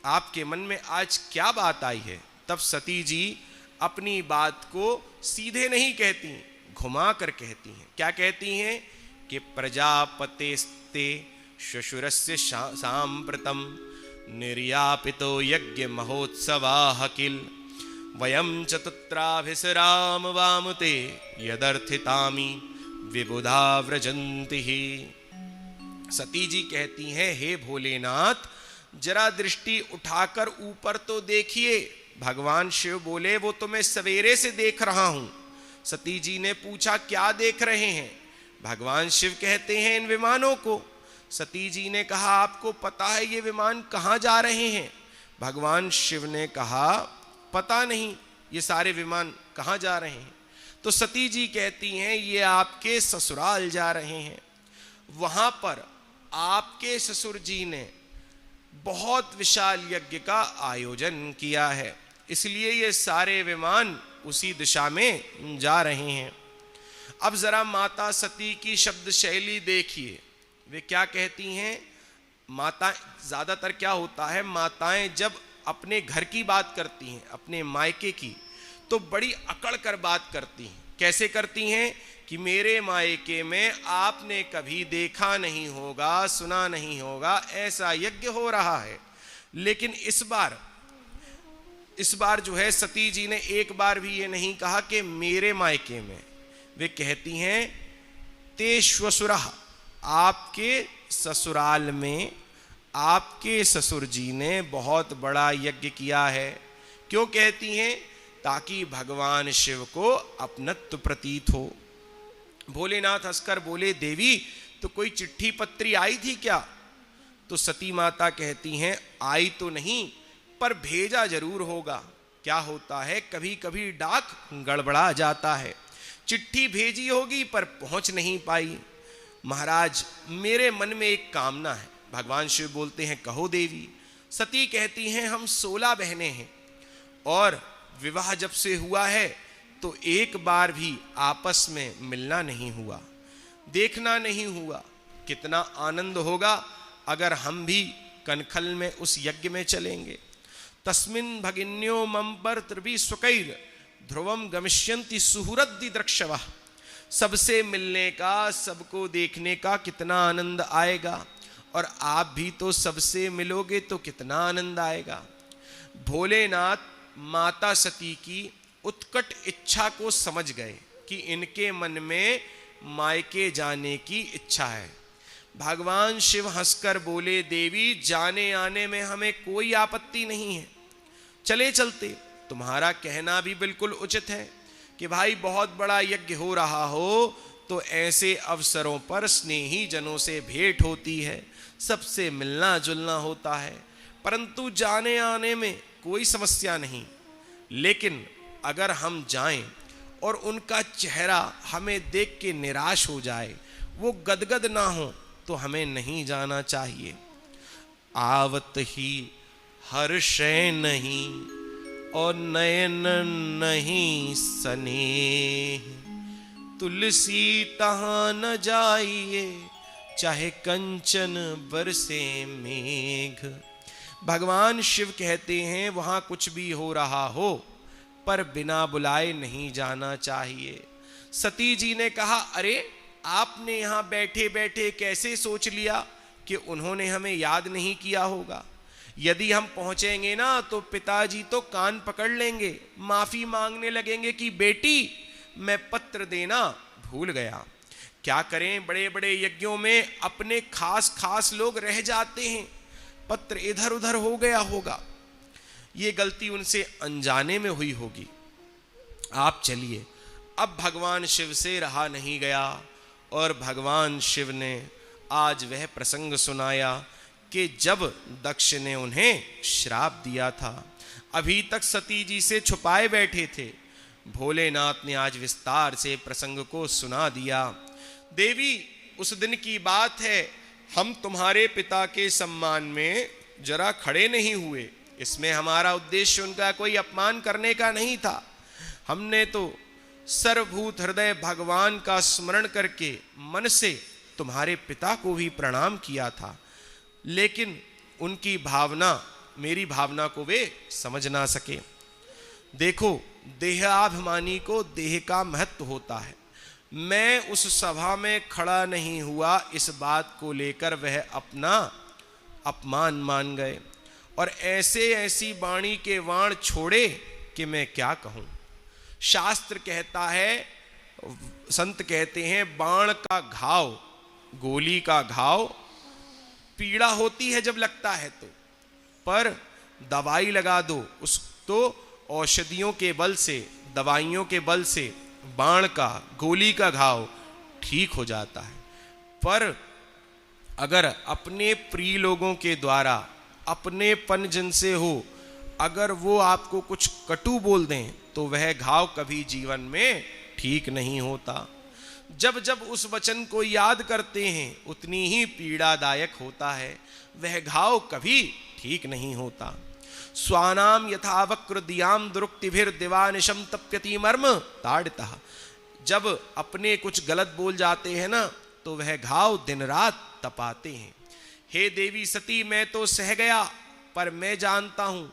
आपके मन में आज क्या बात आई है? तब सती जी अपनी बात को सीधे नहीं कहती, घुमा कर कहती हैं। क्या कहती हैं? कि प्रजापतेस्ते श्वशुरस्य सांप्रतम निर्यापितो यज्ञ महोत्सवाः किल वयं चतुत्राभिसराम वामुते यदर्थितामि विबुधा व्रजन्ति ही। सती जी कहती हैं, हे भोलेनाथ, जरा दृष्टि उठाकर ऊपर तो देखिए। भगवान शिव बोले, वो तो मैं सवेरे से देख रहा हूं। सती जी ने पूछा, क्या देख रहे हैं? भगवान शिव कहते हैं, इन विमानों को। सती जी ने कहा, आपको पता है ये विमान कहां जा रहे हैं? भगवान शिव ने कहा, पता नहीं ये सारे विमान कहां जा रहे हैं। तो सती जी कहती हैं, ये आपके ससुराल जा रहे हैं। वहां पर आपके ससुर जी ने बहुत विशाल यज्ञ का आयोजन किया है, इसलिए ये सारे विमान उसी दिशा में जा रहे हैं। अब जरा माता सती की शब्द शैली देखिए, वे क्या कहती हैं। माता, ज्यादातर क्या होता है, माताएं जब अपने घर की बात करती हैं, अपने मायके की, तो बड़ी अकड़ कर बात करती हैं। कैसे करती हैं कि मेरे मायके में आपने कभी देखा नहीं होगा, सुना नहीं होगा, ऐसा यज्ञ हो रहा है। लेकिन इस बार जो है सती जी ने एक बार भी ये नहीं कहा कि मेरे मायके में, वे कहती हैं ते श्वसुरः, आपके ससुराल में आपके ससुर जी ने बहुत बड़ा यज्ञ किया है। क्यों कहती हैं? ताकि भगवान शिव को अपनत्व प्रतीत हो। भोलेनाथ हंसकर बोले, देवी तो कोई चिट्ठी पत्री आई थी क्या? तो सती माता कहती हैं, आई तो नहीं, पर भेजा जरूर होगा। क्या होता है, कभी कभी डाक गड़बड़ा जाता है, चिट्ठी भेजी होगी पर पहुंच नहीं पाई। महाराज, मेरे मन में एक कामना है। भगवान शिव बोलते हैं, कहो देवी। सती कहती हैं, हम 16 बहनें हैं और विवाह जब से हुआ है तो एक बार भी आपस में मिलना नहीं हुआ, देखना नहीं हुआ। कितना आनंद होगा अगर हम भी कनखल में उस यज्ञ में चलेंगे। तस्मिन् भगिन्यो मम पर त्रिभि स्वकैर ध्रुवम गमिष्यन्ति सुहृदि द्रक्षवः। सबसे मिलने का, सबको देखने का कितना आनंद आएगा, और आप भी तो सबसे मिलोगे तो कितना आनंद आएगा। भोलेनाथ माता सती की उत्कट इच्छा को समझ गए कि इनके मन में मायके जाने की इच्छा है। भगवान शिव हंसकर बोले, देवी जाने आने में हमें कोई आपत्ति नहीं है, चले चलते। तुम्हारा कहना भी बिल्कुल उचित है कि भाई बहुत बड़ा यज्ञ हो रहा हो तो ऐसे अवसरों पर स्नेही जनों से भेंट होती है, सबसे मिलना जुलना होता है, परंतु जाने आने में कोई समस्या नहीं। लेकिन अगर हम जाएं और उनका चेहरा हमें देख के निराश हो जाए, वो गदगद ना हो, तो हमें नहीं जाना चाहिए। आवत ही हर्षै नहीं और नयन नहीं स्नेह, तुलसी तहाँ न जाइए चाहे कंचन बरसे मेघ। भगवान शिव कहते हैं वहां कुछ भी हो रहा हो पर बिना बुलाए नहीं जाना चाहिए। सती जी ने कहा, अरे आपने यहां बैठे बैठे कैसे सोच लिया कि उन्होंने हमें याद नहीं किया होगा। यदि हम पहुंचेंगे ना तो पिताजी तो कान पकड़ लेंगे, माफी मांगने लगेंगे कि बेटी मैं पत्र देना भूल गया। क्या करें, बड़े बड़े यज्ञों में अपने खास खास लोग रह जाते हैं, पत्र इधर उधर हो गया होगा, ये गलती उनसे अनजाने में हुई होगी। आप चलिए। अब भगवान शिव से रहा नहीं गया और भगवान शिव ने आज वह प्रसंग सुनाया कि जब दक्ष ने उन्हें श्राप दिया था, अभी तक सती जी से छुपाए बैठे थे। भोलेनाथ ने आज विस्तार से प्रसंग को सुना दिया। देवी, उस दिन की बात है, हम तुम्हारे पिता के सम्मान में जरा खड़े नहीं हुए। इसमें हमारा उद्देश्य उनका कोई अपमान करने का नहीं था। हमने तो सर्वभूत हृदय भगवान का स्मरण करके मन से तुम्हारे पिता को भी प्रणाम किया था, लेकिन उनकी भावना, मेरी भावना को वे समझ ना सके। देखो, देहाभिमानी को देह का महत्व होता है। मैं उस सभा में खड़ा नहीं हुआ, इस बात को लेकर वह अपना अपमान मान गए और ऐसे ऐसी वाणी के वाण छोड़े कि मैं क्या कहूं। शास्त्र कहता है, संत कहते हैं, बाण का घाव, गोली का घाव पीड़ा होती है जब लगता है तो, पर दवाई लगा दो उस तो औषधियों के बल से, दवाइयों के बल से बाण का, गोली का घाव ठीक हो जाता है। पर अगर अपने प्रिय लोगों के द्वारा अपनेपन जिनसे हो, अगर वो आपको कुछ कटु बोल दें तो वह घाव कभी जीवन में ठीक नहीं होता। जब जब उस वचन को याद करते हैं उतनी ही पीड़ादायक होता है, वह घाव कभी ठीक नहीं होता। स्वानाम यथा वक्र दियाम दुरुक्तिभिर दिवानिशम तप्यति मर्म ताड़ितः। जब अपने कुछ गलत बोल जाते हैं ना, तो वह घाव दिन रात तपाते हैं। हे देवी सती, मैं तो सह गया, पर मैं जानता हूं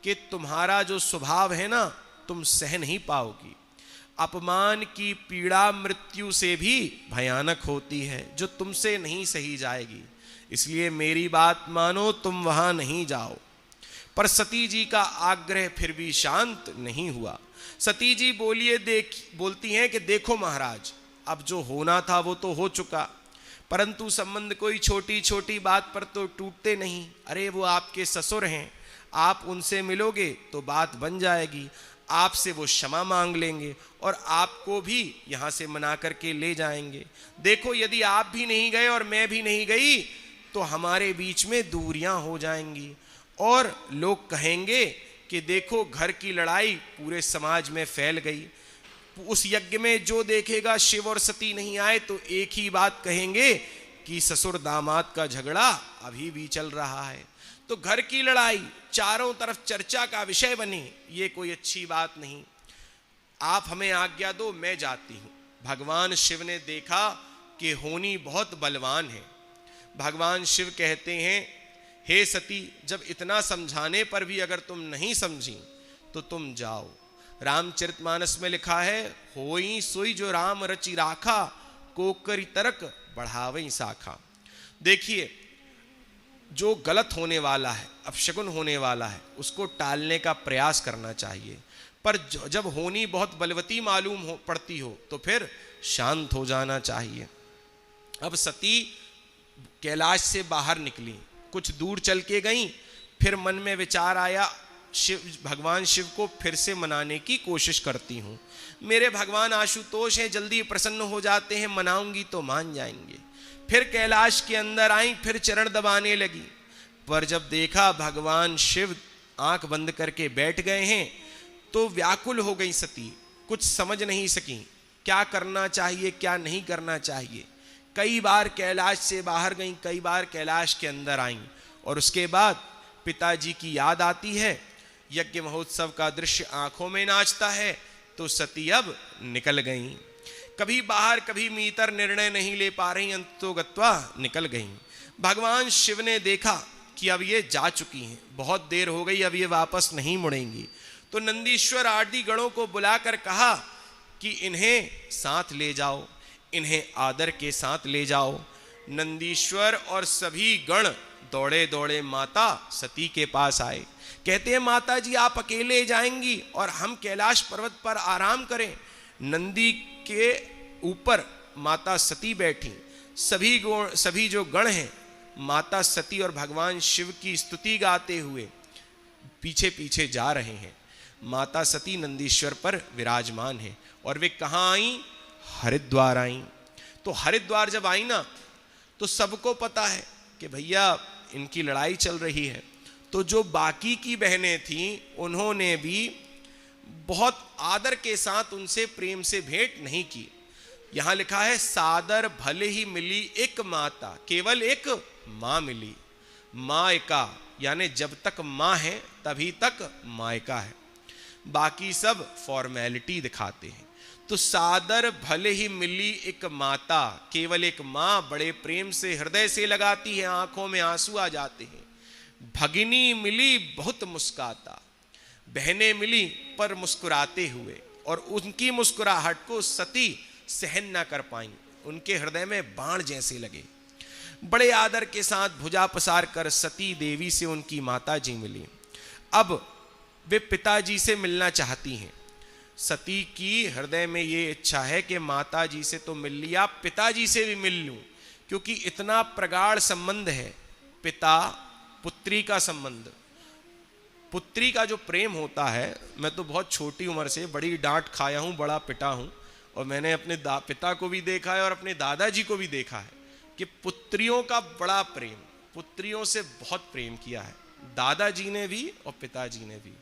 कि तुम्हारा जो स्वभाव है ना, तुम सह नहीं पाओगी। अपमान की पीड़ा मृत्यु से भी भयानक होती है, जो तुमसे नहीं सही जाएगी। इसलिए मेरी बात मानो, तुम वहां नहीं जाओ। पर सती जी का आग्रह फिर भी शांत नहीं हुआ। सती जी बोलती हैं कि देखो महाराज, अब जो होना था वो तो हो चुका, परंतु संबंध कोई छोटी छोटी बात पर तो टूटते नहीं। अरे वो आपके ससुर हैं, आप उनसे मिलोगे तो बात बन जाएगी, आपसे वो क्षमा मांग लेंगे और आपको भी यहाँ से मना करके ले जाएंगे। देखो यदि आप भी नहीं गए और मैं भी नहीं गई तो हमारे बीच में दूरियां हो जाएंगी और लोग कहेंगे कि देखो घर की लड़ाई पूरे समाज में फैल गई। उस यज्ञ में जो देखेगा शिव और सती नहीं आए तो एक ही बात कहेंगे कि ससुर दामाद का झगड़ा अभी भी चल रहा है। तो घर की लड़ाई चारों तरफ चर्चा का विषय बनी, ये कोई अच्छी बात नहीं। आप हमें आज्ञा दो, मैं जाती हूं। भगवान शिव ने देखा कि होनी बहुत बलवान है। भगवान शिव कहते हैं, हे सती, जब इतना समझाने पर भी अगर तुम नहीं समझी तो तुम जाओ। रामचरितमानस में लिखा है, होई सोई जो राम रचि राखा, कोकरी तरक बढ़ावई शाखा। देखिए, जो गलत होने वाला है, अपशकुन होने वाला है, उसको टालने का प्रयास करना चाहिए। पर जब होनी बहुत बलवती मालूम पड़ती हो तो फिर शांत हो जाना चाहिए। अब सती कैलाश से बाहर निकली, कुछ दूर चल के गई, फिर मन में विचार आया, भगवान शिव को फिर से मनाने की कोशिश करती हूँ। मेरे भगवान आशुतोष हैं, जल्दी प्रसन्न हो जाते हैं, मनाऊंगी तो मान जाएंगे। फिर कैलाश के अंदर आई, फिर चरण दबाने लगी, पर जब देखा भगवान शिव आंख बंद करके बैठ गए हैं तो व्याकुल हो गई सती, कुछ समझ नहीं सकी क्या करना चाहिए क्या नहीं करना चाहिए। कई बार कैलाश से बाहर गई, कई बार कैलाश के अंदर आई, और उसके बाद पिताजी की याद आती है। यज्ञ महोत्सव का दृश्य आंखों में नाचता है, तो सती अब निकल गई। कभी बाहर कभी भीतर निर्णय नहीं ले पा रही, अंतो गत्वा निकल गई। भगवान शिव ने देखा कि अब ये जा चुकी हैं, बहुत देर हो गई, अब ये वापस नहीं मुड़ेंगी। तो नंदीश्वर आदि गणों को बुलाकर कहा कि इन्हें साथ ले जाओ, इन्हें आदर के साथ ले जाओ। नंदीश्वर और सभी गण दौड़े दौड़े माता सती के पास आए। कहते हैं, माता जी आप अकेले जाएंगी और हम कैलाश पर्वत पर आराम करें। नंदी के ऊपर माता सती बैठी, सभी जो गण हैं माता सती और भगवान शिव की स्तुति गाते हुए पीछे पीछे जा रहे हैं। माता सती नंदीश्वर पर विराजमान है और वे कहाँ आई? हरिद्वार आई। तो हरिद्वार जब आई ना, तो सबको पता है कि भैया इनकी लड़ाई चल रही है। तो जो बाकी की बहनें थीं उन्होंने भी बहुत आदर के साथ उनसे प्रेम से भेंट नहीं की। यहां लिखा है, सादर भले ही मिली एक माता, केवल एक मां मिली। मायका यानी जब तक मां है तभी तक मायका है, बाकी सब फॉर्मेलिटी दिखाते हैं। तो सादर भले ही मिली एक माता, केवल एक मां बड़े प्रेम से हृदय से लगाती है, आंखों में आंसू आ जाते हैं। भगिनी मिली बहुत मुस्काता, बहनें मिली पर मुस्कुराते हुए, और उनकी मुस्कुराहट को सती सहन ना कर पाई, उनके हृदय में बाण जैसे लगे। बड़े आदर के साथ भुजा पसार कर सती देवी से उनकी माता जी मिली। अब वे पिताजी से मिलना चाहती हैं। सती की हृदय में ये इच्छा है कि माता जी से तो मिल लिया, पिताजी से भी मिल लूं, क्योंकि इतना प्रगाढ़ संबंध है पिता पुत्री का संबंध। पुत्री का जो प्रेम होता है, मैं तो बहुत छोटी उम्र से बड़ी डांट खाया हूँ, बड़ा पिटा हूँ, और मैंने अपने पिता को भी देखा है और अपने दादाजी को भी देखा है कि पुत्रियों का बड़ा प्रेम, पुत्रियों से बहुत प्रेम किया है दादाजी ने भी और पिताजी ने भी।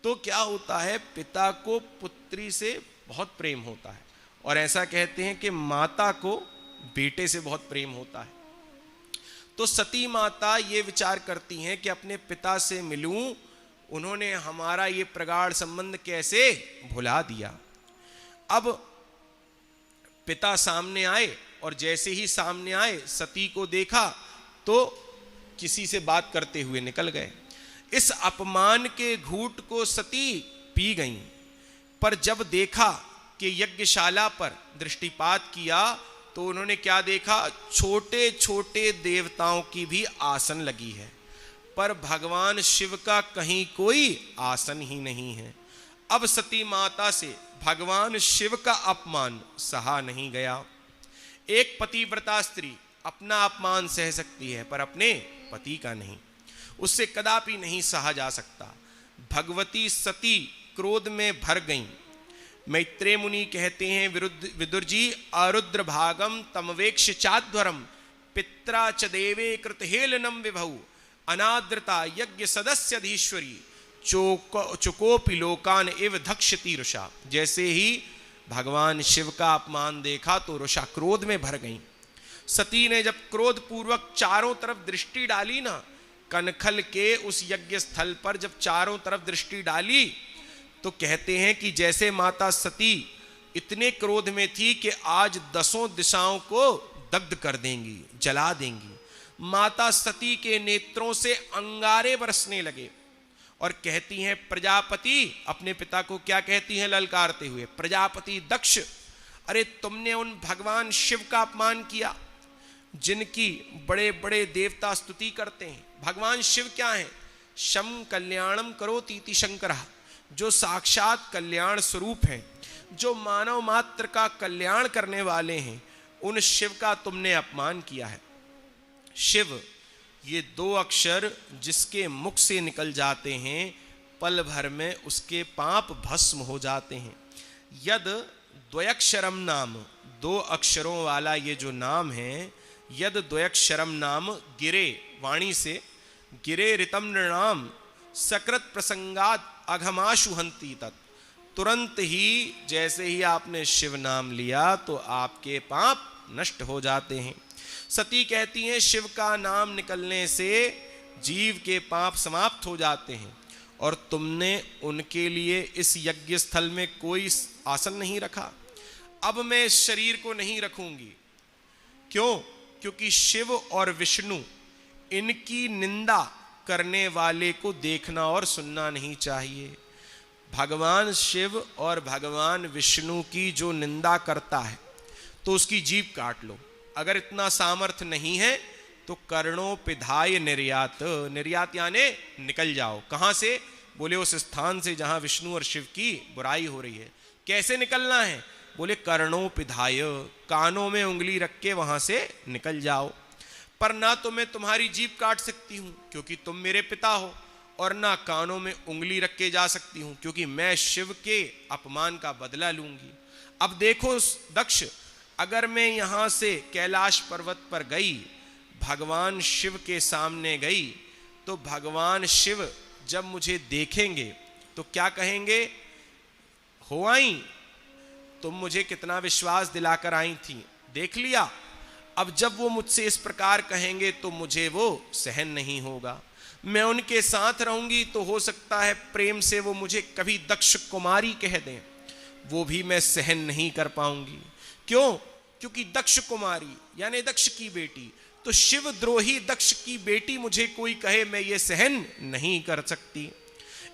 तो क्या होता है, पिता को पुत्री से बहुत प्रेम होता है, और ऐसा कहते हैं कि माता को बेटे से बहुत प्रेम होता है। तो सती माता ये विचार करती हैं कि अपने पिता से मिलूं, उन्होंने हमारा ये प्रगाढ़ संबंध कैसे भुला दिया। अब पिता सामने आए और जैसे ही सामने आए सती को देखा तो किसी से बात करते हुए निकल गए। इस अपमान के घूंट को सती पी गईं, पर जब देखा कि यज्ञशाला पर दृष्टिपात किया तो उन्होंने क्या देखा, छोटे छोटे देवताओं की भी आसन लगी है, पर भगवान शिव का कहीं कोई आसन ही नहीं है। अब सती माता से भगवान शिव का अपमान सहा नहीं गया। एक पतिव्रता स्त्री अपना अपमान सह सकती है पर अपने पति का नहीं, उससे कदापि नहीं सहा जा सकता। भगवती सती क्रोध में भर गईं। मैत्रेय मुनि कहते हैं, विदुर जी, आरुद्र भागम तमवेक्ष चाध्वरम पित्रा च देवे कृतहेलनम विभौ अनाद्रता यज्ञ सदस्यधीश्वरी चुकोपि लोकान एव धक्षति रुषा। जैसे ही भगवान शिव का अपमान देखा तो रुषा क्रोध में भर गई। सती ने जब क्रोध पूर्वक चारों तरफ दृष्टि डाली ना, कनखल के उस यज्ञ स्थल पर जब चारों तरफ दृष्टि डाली तो कहते हैं कि जैसे माता सती इतने क्रोध में थी कि आज 10 दिशाओं को दग्ध कर देंगी, जला देंगी। माता सती के नेत्रों से अंगारे बरसने लगे और कहती हैं, प्रजापति, अपने पिता को क्या कहती हैं ललकारते हुए, प्रजापति दक्ष, अरे तुमने उन भगवान शिव का अपमान किया जिनकी बड़े बड़े देवता स्तुति करते हैं। भगवान शिव क्या हैं? शम कल्याणम करोति इति शंकरः, जो साक्षात कल्याण स्वरूप हैं, जो मानव मात्र का कल्याण करने वाले हैं, उन शिव का तुमने अपमान किया है। शिव, ये 2 अक्षर जिसके मुख से निकल जाते हैं पल भर में उसके पाप भस्म हो जाते हैं। यद द्वयक्षरम नाम, 2 अक्षरों वाला ये जो नाम है, यद द्वयक्षरम नाम गिरे, वाणी से गिरे ऋतम नृणाम सकृत प्रसंगात अघमाशु हंति तत्। तुरंत ही जैसे ही आपने शिव नाम लिया तो आपके पाप नष्ट हो जाते हैं। सती कहती हैं, शिव का नाम निकलने से जीव के पाप समाप्त हो जाते हैं और तुमने उनके लिए इस यज्ञ स्थल में कोई आसन नहीं रखा। अब मैं इस शरीर को नहीं रखूंगी। क्यों? क्योंकि शिव और विष्णु, इनकी निंदा करने वाले को देखना और सुनना नहीं चाहिए। भगवान शिव और भगवान विष्णु की जो निंदा करता है तो उसकी जीभ काट लो। अगर इतना सामर्थ्य नहीं है तो कर्णों पिधाय निर्यात, निर्यात यानी निकल जाओ। कहां से? बोले उस स्थान से जहां विष्णु और शिव की बुराई हो रही है। कैसे निकलना है? बोले कर्णों पिधाय, कानों में उंगली रख के वहां से निकल जाओ। पर ना तो मैं तुम्हारी जीभ काट सकती हूं क्योंकि तुम मेरे पिता हो, और ना कानों में उंगली रख के जा सकती हूं क्योंकि मैं शिव के अपमान का बदला लूंगी। अब देखो दक्ष, अगर मैं यहां से कैलाश पर्वत पर गई, भगवान शिव के सामने गई, तो भगवान शिव जब मुझे देखेंगे तो क्या कहेंगे? हो आई, तुम मुझे कितना विश्वास दिलाकर आई थी, देख लिया। अब जब वो मुझसे इस प्रकार कहेंगे तो मुझे वो सहन नहीं होगा। मैं उनके साथ रहूंगी तो हो सकता है प्रेम से वो मुझे कभी दक्ष कुमारी कह दें, वो भी मैं सहन नहीं कर पाऊंगी। क्यों? क्योंकि दक्ष कुमारी यानी दक्ष की बेटी, तो शिव द्रोही दक्ष की बेटी मुझे कोई कहे, मैं ये सहन नहीं कर सकती।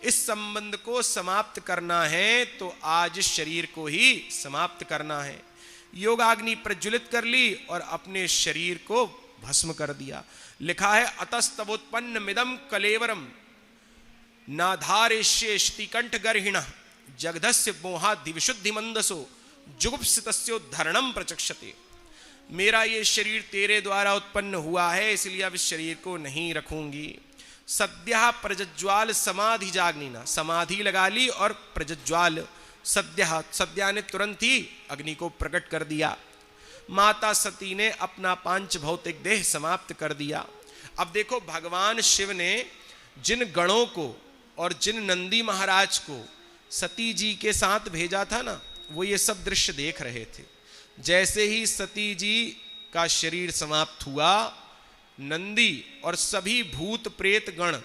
इस संबंध को समाप्त करना है तो आज इस शरीर को ही समाप्त करना है। योगाग्नि प्रज्वलित कर ली और अपने शरीर को भस्म कर दिया। लिखा है, अतस्तवोत्पन्न मिदम कलेवरम नाधारेष्ये श्रीकंठ गर्हिण जगधस्य मोहादि विशुद्धि मंदसो जुगुप्सितस्योद्धरणम प्रचक्षते। मेरा ये शरीर तेरे द्वारा उत्पन्न हुआ है, इसलिए अब इस शरीर को नहीं रखूंगी। सद्यः प्रज्ज्वाल समाधि जाग्निना, समाधि लगा ली और प्रज्ज्वाल, सद्यः, सद्या ने तुरंत ही अग्नि को प्रकट कर दिया। माता सती ने अपना पांच भौतिक देह समाप्त कर दिया। अब देखो, भगवान शिव ने जिन गणों को और जिन नंदी महाराज को सती जी के साथ भेजा था ना, वो ये सब दृश्य देख रहे थे। जैसे ही सती जी का शरीर समाप्त हुआ, नंदी और सभी भूत प्रेत गण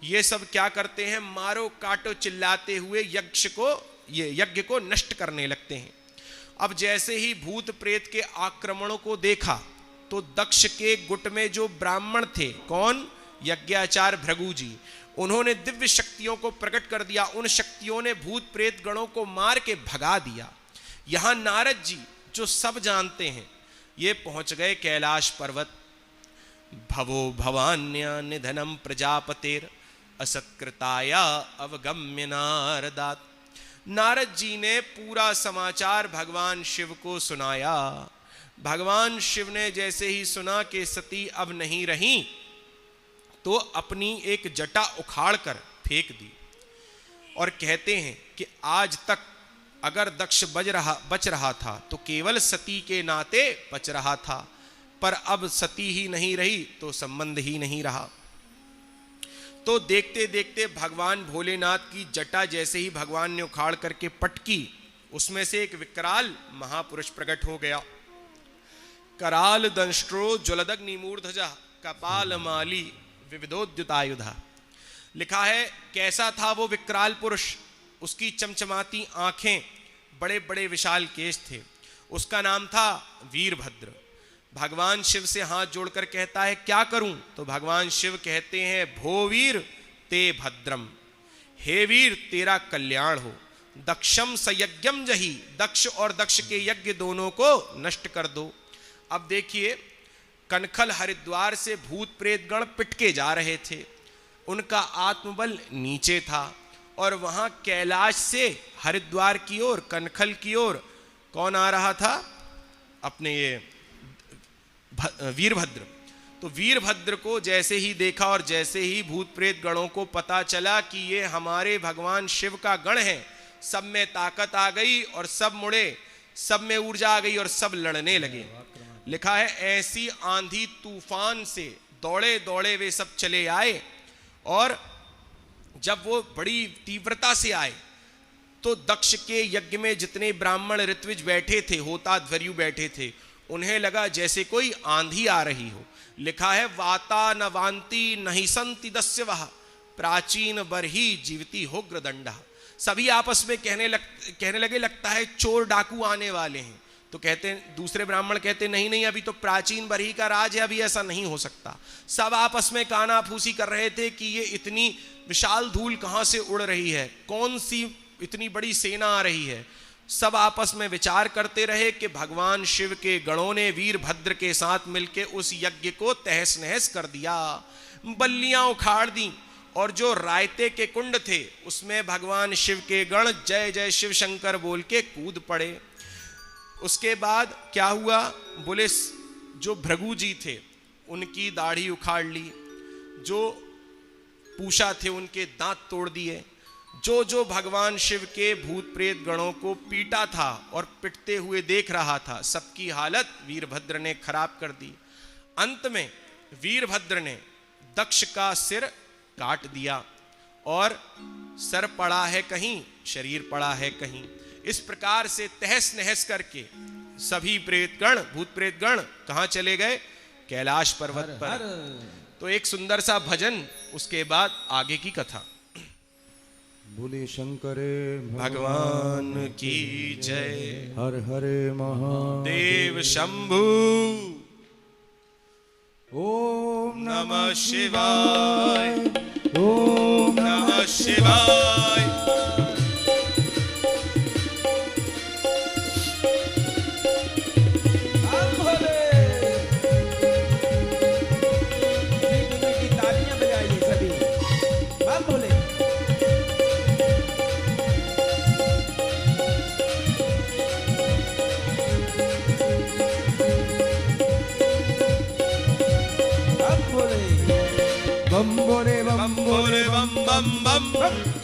ये सब क्या करते हैं? मारो काटो चिल्लाते हुए यज्ञ को नष्ट करने लगते हैं। अब जैसे ही भूत प्रेत के आक्रमणों को देखा तो दक्ष के गुट में जो ब्राह्मण थे, कौन? यज्ञाचार्य भृगु जी, उन्होंने दिव्य शक्तियों को प्रकट कर दिया। उन शक्तियों ने भूत प्रेत गणों को मार के भगा दिया। यहां नारद जी जो सब जानते हैं, ये पहुंच गए कैलाश पर्वत। भवो भवान्य निधनम प्रजापतेर असत्कृताया अवगम्य नारदात। नारद जी ने पूरा समाचार भगवान शिव को सुनाया। भगवान शिव ने जैसे ही सुना कि सती अब नहीं रही, तो अपनी एक जटा उखाड़ कर फेंक दी और कहते हैं कि आज तक अगर दक्ष बच रहा था तो केवल सती के नाते बच रहा था, पर अब सती ही नहीं रही तो संबंध ही नहीं रहा। तो देखते देखते भगवान भोलेनाथ की जटा जैसे ही भगवान ने उखाड़ करके पटकी, उसमें से एक विकराल महापुरुष प्रकट हो गया। कराल दंष्ट्रो ज्वलदग्नि मूर्धजा कपाल माली विविधोद्युतायुधा। लिखा है कैसा था वो विकराल पुरुष। उसकी चमचमाती आंखें, बड़े बड़े विशाल केश थे। उसका नाम था वीरभद्र। भगवान शिव से हाथ जोड़कर कहता है क्या करूं? तो भगवान शिव कहते हैं भो वीर ते भद्रम, हे वीर तेरा कल्याण हो। दक्षम सयज्ञम जही, दक्ष और दक्ष के यज्ञ दोनों को नष्ट कर दो। अब देखिए, कनखल हरिद्वार से भूत प्रेत गण पिटके जा रहे थे। उनका आत्मबल नीचे था और वहां कैलाश से हरिद्वार की ओर, कनखल की ओर कौन आ रहा था? अपने ये वीरभद्र। तो वीरभद्र को जैसे ही देखा और जैसे ही भूत प्रेत गणों को पता चला कि ये हमारे भगवान शिव का गण है, सब में ताकत आ गई और सब मुड़े, सब में ऊर्जा आ गई और सब लड़ने लगे। लिखा है ऐसी आंधी तूफान से दौड़े दौड़े वे सब चले आए, और जब वो बड़ी तीव्रता से आए तो दक्ष के यज्ञ में जितने ब्राह्मण ऋत्विज बैठे थे, होता ध्वर्यु बैठे थे, उन्हें लगा जैसे कोई आंधी आ रही हो। लिखा है वाता न वांति नहीं संति दस्य वह प्राचीन बरही जीवती होग्र दंडा। सभी आपस में कहने लगे लगता है चोर डाकू आने वाले हैं। तो कहते हैं, दूसरे ब्राह्मण कहते नहीं नहीं, अभी तो प्राचीन बरही का राज है, अभी ऐसा नहीं हो सकता। सब आपस में कानाफूसी कर रहे थे कि ये इतनी विशाल धूल कहां से उड़ रही है, कौन सी इतनी बड़ी सेना आ रही है। सब आपस में विचार करते रहे कि भगवान शिव के गणों ने वीरभद्र के साथ मिलकर उस यज्ञ को तहस नहस कर दिया, बल्लियां उखाड़ दी, और जो रायते के कुंड थे उसमें भगवान शिव के गण जय जय शिव शंकर बोल के कूद पड़े। उसके बाद क्या हुआ? बोले जो भृगु जी थे उनकी दाढ़ी उखाड़ ली, जो पूछा थे उनके दांत तोड़ दिए, जो जो भगवान शिव के भूत प्रेत गणों को पीटा था और पिटते हुए देख रहा था, सबकी हालत वीरभद्र ने खराब कर दी। अंत में वीरभद्र ने दक्ष का सिर काट दिया और सर पड़ा है कहीं, शरीर पड़ा है कहीं। इस प्रकार से तहस नहस करके सभी प्रेतगण, भूत प्रेतगण कहां चले गए? कैलाश पर्वत पर। तो एक सुंदर सा भजन, उसके बाद आगे की कथा। बोले शंकर भगवान की जय। हर हरे महादेव शंभु। ओम नमः शिवाय। ओम नमः शिवाय। बम बोले बम बोले बम बम बम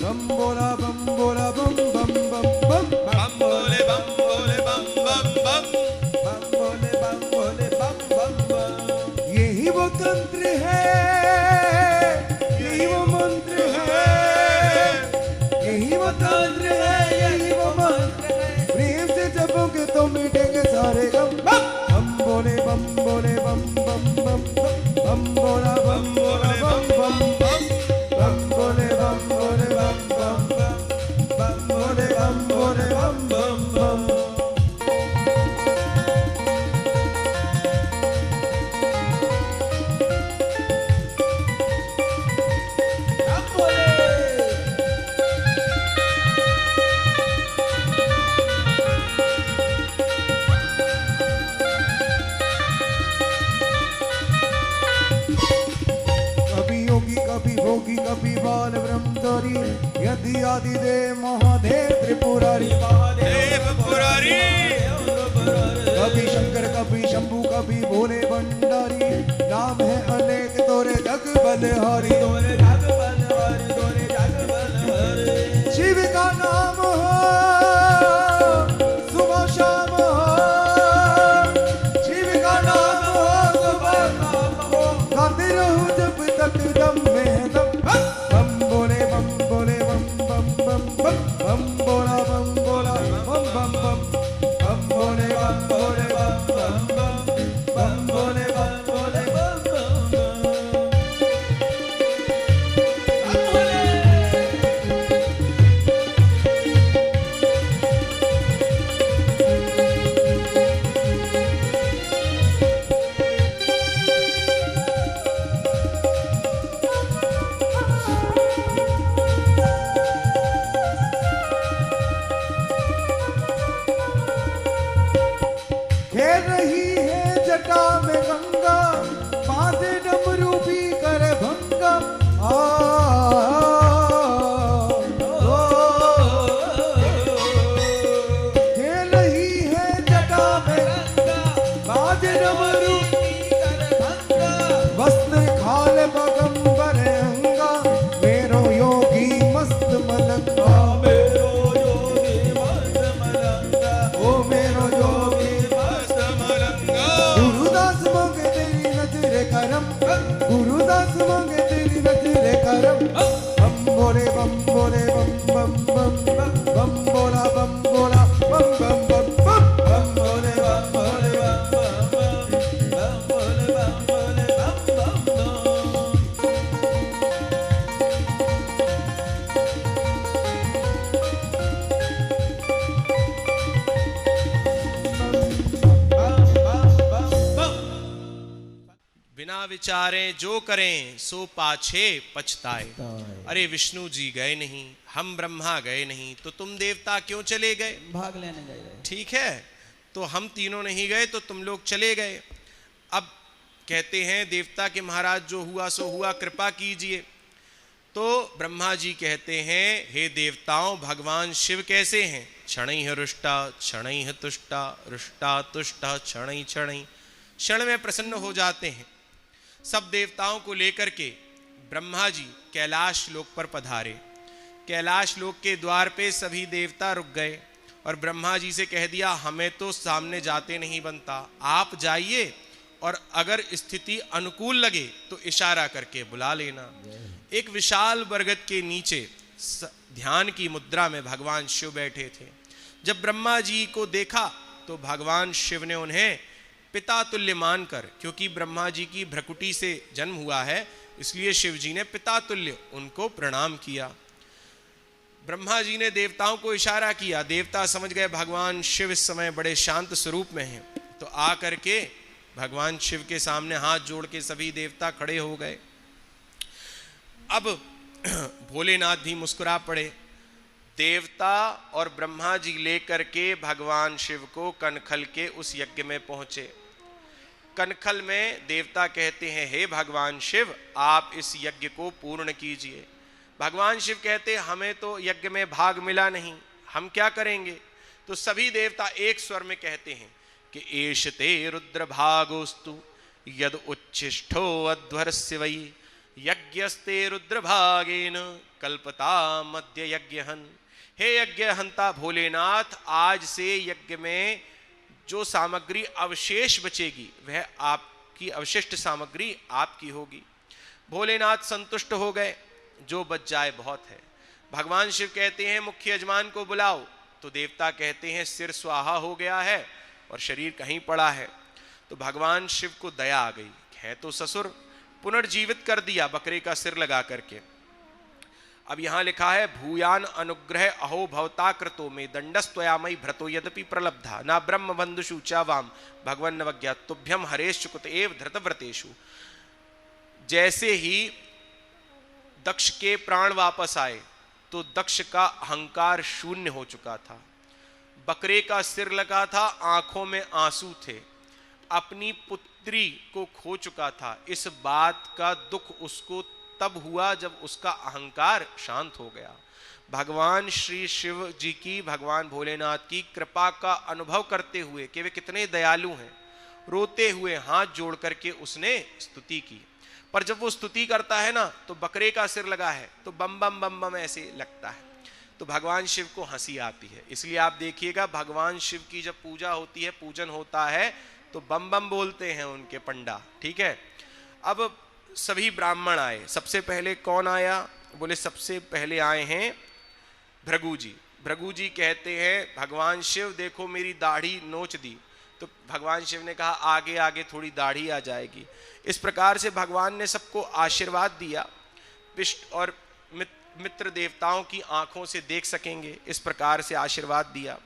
बम बोला बम बोला बम बम बम बम बम बोले बम बोले बम बम बम बम बोले बम बोले बम बम बम। यही वो तंत्र है, यही वो मंत्र है, यही वो तंत्र है, यही वो मंत्र है। प्रेम से जपोगे तो मिटेंगे सारे गम। बम बोले बम बोले बम बम बम बम बोला बम बोला बम बम बम बोले बम बोले बम बम बम बम बोले आदिदेव महादेव त्रिपुरारी देव पुरारी। कभी शंकर कभी शंभू कभी भोले भंडारी, नाम है अनेक तोरे जग बलहारी। शिव का नाम हो सुबह शाम हो, शिव का नाम हो सुबह शाम हो, गाते रहो जब तक दम में दम। बम बोले बम बोले बम बम बम बम, बम बोला बम बोला बम बम बम, बम बोले बम बोले बम बम बम, बम बोले बम बोले बम बम बम। खेल रही है जटा में गंगा, बाजे डमरू भी करे भंगा। खेल रही है जटा में गंगा, बाजे डमरू भी करे भंगा। वस्त्र खाल बगंबर अंगा, मेरो योगी मस्त मलंगा। मेरो योगी मस्त मलंगा, ओ मेरो योगी गुरुदास मांगे तेरी नजर करम, गुरुदास मांगे तेरी नजर करम। बम बोले बम बोले बम बम बम बम, बम बोला बम बोला बम बम बम बम, बम बोले बम बोले बम बम बम, बम बोले बम बोले बम बम बम। बिना विचारें जो करें सो पाछे पछताए। अरे विष्णु जी गए नहीं, हम ब्रह्मा गए नहीं, तो तुम देवता क्यों चले गए? भाग लेने जा रहे। ठीक है, तो हम तीनों नहीं गए तो तुम लोग चले गए। अब कहते हैं देवता के महाराज जो हुआ सो हुआ, कृपा कीजिए। तो ब्रह्मा जी कहते हैं हे देवताओं, भगवान शिव कैसे हैं? क्षणैः रुष्टा क्षणैः तुष्टा, रुष्टा तुष्टा क्षणैः क्षणैः, क्षण में प्रसन्न हो जाते हैं। सब देवताओं को लेकर के ब्रह्मा जी कैलाश लोक पर पधारे। कैलाश लोक के द्वार पे सभी देवता रुक गए और ब्रह्मा जी से कह दिया हमें तो सामने जाते नहीं बनता, आप जाइए और अगर स्थिति अनुकूल लगे तो इशारा करके बुला लेना। एक विशाल बरगद के नीचे ध्यान की मुद्रा में भगवान शिव बैठे थे। जब ब्रह्मा जी को देखा तो भगवान शिव ने उन्हें पिता तुल्य मानकर, क्योंकि ब्रह्मा जी की भ्रकुटी से जन्म हुआ है इसलिए शिव जी ने पिता तुल्य उनको प्रणाम किया। ब्रह्मा जी ने देवताओं को इशारा किया, देवता समझ गए भगवान शिव इस समय बड़े शांत स्वरूप में हैं, तो आ करके भगवान शिव के सामने हाथ जोड़ के सभी देवता खड़े हो गए। अब भोलेनाथ भी मुस्कुरा पड़े। देवता और ब्रह्मा जी लेकर के भगवान शिव को कनखल के उस यज्ञ में पहुंचे। कनखल में देवता कहते हैं हे भगवान शिव, आप इस यज्ञ को पूर्ण कीजिए। भगवान शिव कहते हमें तो यज्ञ में भाग मिला नहीं, हम क्या करेंगे? तो सभी देवता एक स्वर में कहते हैं कि एष ते रुद्र भागोस्तु यद उच्छिष्ठो अध्वरस्य वै यज्ञस्ते रुद्र भागेन कल्पता मध्य यज्ञहन। हे यज्ञहंता भोलेनाथ, आज से यज्ञ में जो सामग्री अवशेष बचेगी वह आपकी अवशिष्ट सामग्री आपकी होगी। भोलेनाथ संतुष्ट हो गए, जो बच जाए बहुत है। भगवान शिव कहते हैं मुख्य यजमान को बुलाओ, तो देवता कहते हैं सिर स्वाहा हो गया है और शरीर कहीं पड़ा है। तो भगवान शिव को दया आ गई, है तो ससुर, पुनर्जीवित कर दिया बकरे का सिर लगा करके। अब यहां लिखा है भूयान अनुग्रह अहो भवता कृतो में दंडस्त्वयामयि भ्रतो यद्यपि प्रलब्धा ना ब्रह्म बंधुषु चावाम भगवन नवज्ञा तुभ्यम हरेश कुत एव धृतव्रतेषु। जैसे ही दक्ष के प्राण वापस आए तो दक्ष का अहंकार शून्य हो चुका था, बकरे का सिर लगा था, आंखों में आंसू थे, अपनी पुत्री को खो चुका था। इस बात का दुख उसको तब हुआ जब उसका अहंकार शांत हो गया। भगवान श्री शिव जी की, भगवान भोलेनाथ की कृपा का अनुभव करते हुए कि वे कितने दयालु हैं, रोते हुए हाथ जोड़ करके उसने स्तुति की। पर जब वो स्तुति करता है ना, तो बकरे का सिर लगा है तो बम बम बम बम ऐसे लगता है, तो भगवान शिव को हंसी आती है। इसलिए आप देखिएगा, भगवान शिव की जब पूजा होती है, पूजन होता है, तो बम बम बोलते हैं उनके पंडा, ठीक है। अब सभी ब्राह्मण आए। सबसे पहले कौन आया? बोले सबसे पहले आए हैं भृगु जी। भृगु जी कहते हैं, भगवान शिव देखो मेरी दाढ़ी नोच दी। तो भगवान शिव ने कहा आगे आगे थोड़ी दाढ़ी आ जाएगी। इस प्रकार से भगवान ने सबको आशीर्वाद दिया, पिष्ट और मित्र देवताओं की आंखों से देख सकेंगे, इस प्रकार से आशीर्वाद दिया।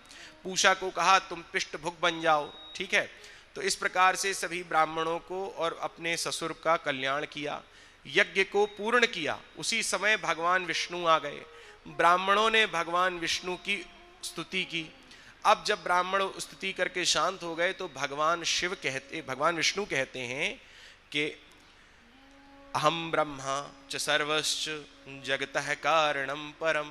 पूषा को कहा तुम पिष्ट भुग बन जाओ, ठीक है। तो इस प्रकार से सभी ब्राह्मणों को और अपने ससुर का कल्याण किया, यज्ञ को पूर्ण किया। उसी समय भगवान विष्णु आ गए। ब्राह्मणों ने भगवान विष्णु की स्तुति की। अब जब ब्राह्मण स्तुति करके शांत हो गए, तो भगवान विष्णु कहते हैं कि अहम ब्रह्मा च सर्वश्च जगतः कारणम परम।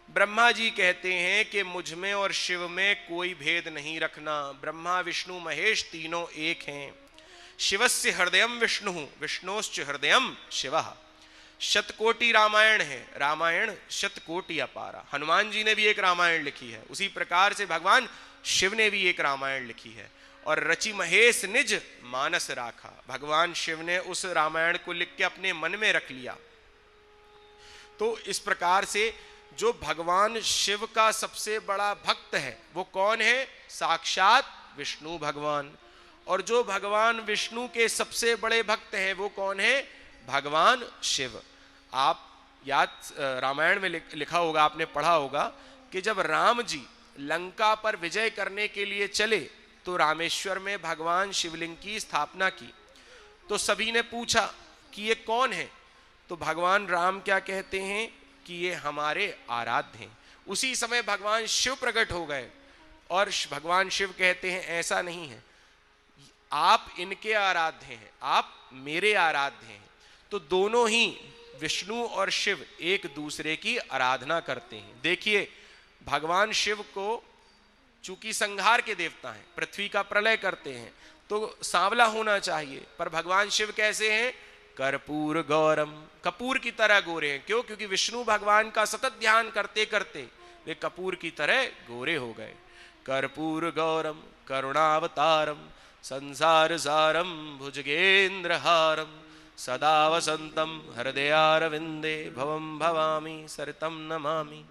ब्रह्मा जी कहते हैं कि मुझ में और शिव में कोई भेद नहीं रखना। ब्रह्मा विष्णु महेश तीनों एक हैं। शिवस्य हृदयम विष्णु विष्णोश्च हृदयम शिवः। शतकोटि रामायण है, रामायण शतकोटि अपारा। हनुमान जी ने भी एक रामायण लिखी है, उसी प्रकार से भगवान शिव ने भी एक रामायण लिखी है। और रचि महेश निज मानस राखा, भगवान शिव ने उस रामायण को लिख के अपने मन में रख लिया। तो इस प्रकार से जो भगवान शिव का सबसे बड़ा भक्त है वो कौन है? साक्षात विष्णु भगवान। और जो भगवान विष्णु के सबसे बड़े भक्त हैं वो कौन है? भगवान शिव। आप याद रामायण में लिखा होगा, आपने पढ़ा होगा कि जब राम जी लंका पर विजय करने के लिए चले तो रामेश्वर में भगवान शिवलिंग की स्थापना की। तो सभी ने पूछा कि ये कौन है? तो भगवान राम क्या कहते हैं कि ये हमारे आराध्य हैं। उसी समय भगवान शिव प्रकट हो गए और भगवान शिव कहते हैं ऐसा नहीं है, आप इनके आराध्य हैं, आप मेरे आराध्य हैं। तो दोनों ही विष्णु और शिव एक दूसरे की आराधना करते हैं। देखिए, भगवान शिव को चूंकि संहार के देवता हैं, पृथ्वी का प्रलय करते हैं, तो सांवला होना चाहिए, पर भगवान शिव कैसे हैं? कर्पूर गौरम, कपूर की तरह गोरे हैं। क्यों? क्योंकि विष्णु भगवान का सतत ध्यान करते करते वे कपूर की तरह गोरे हो गए। कर्पूर गौरम करुणावतारम संसार सारम भुजगेंद्रहारम सदा वसंतम हृदयारविंदे भवम भवामी सरितम नमामि।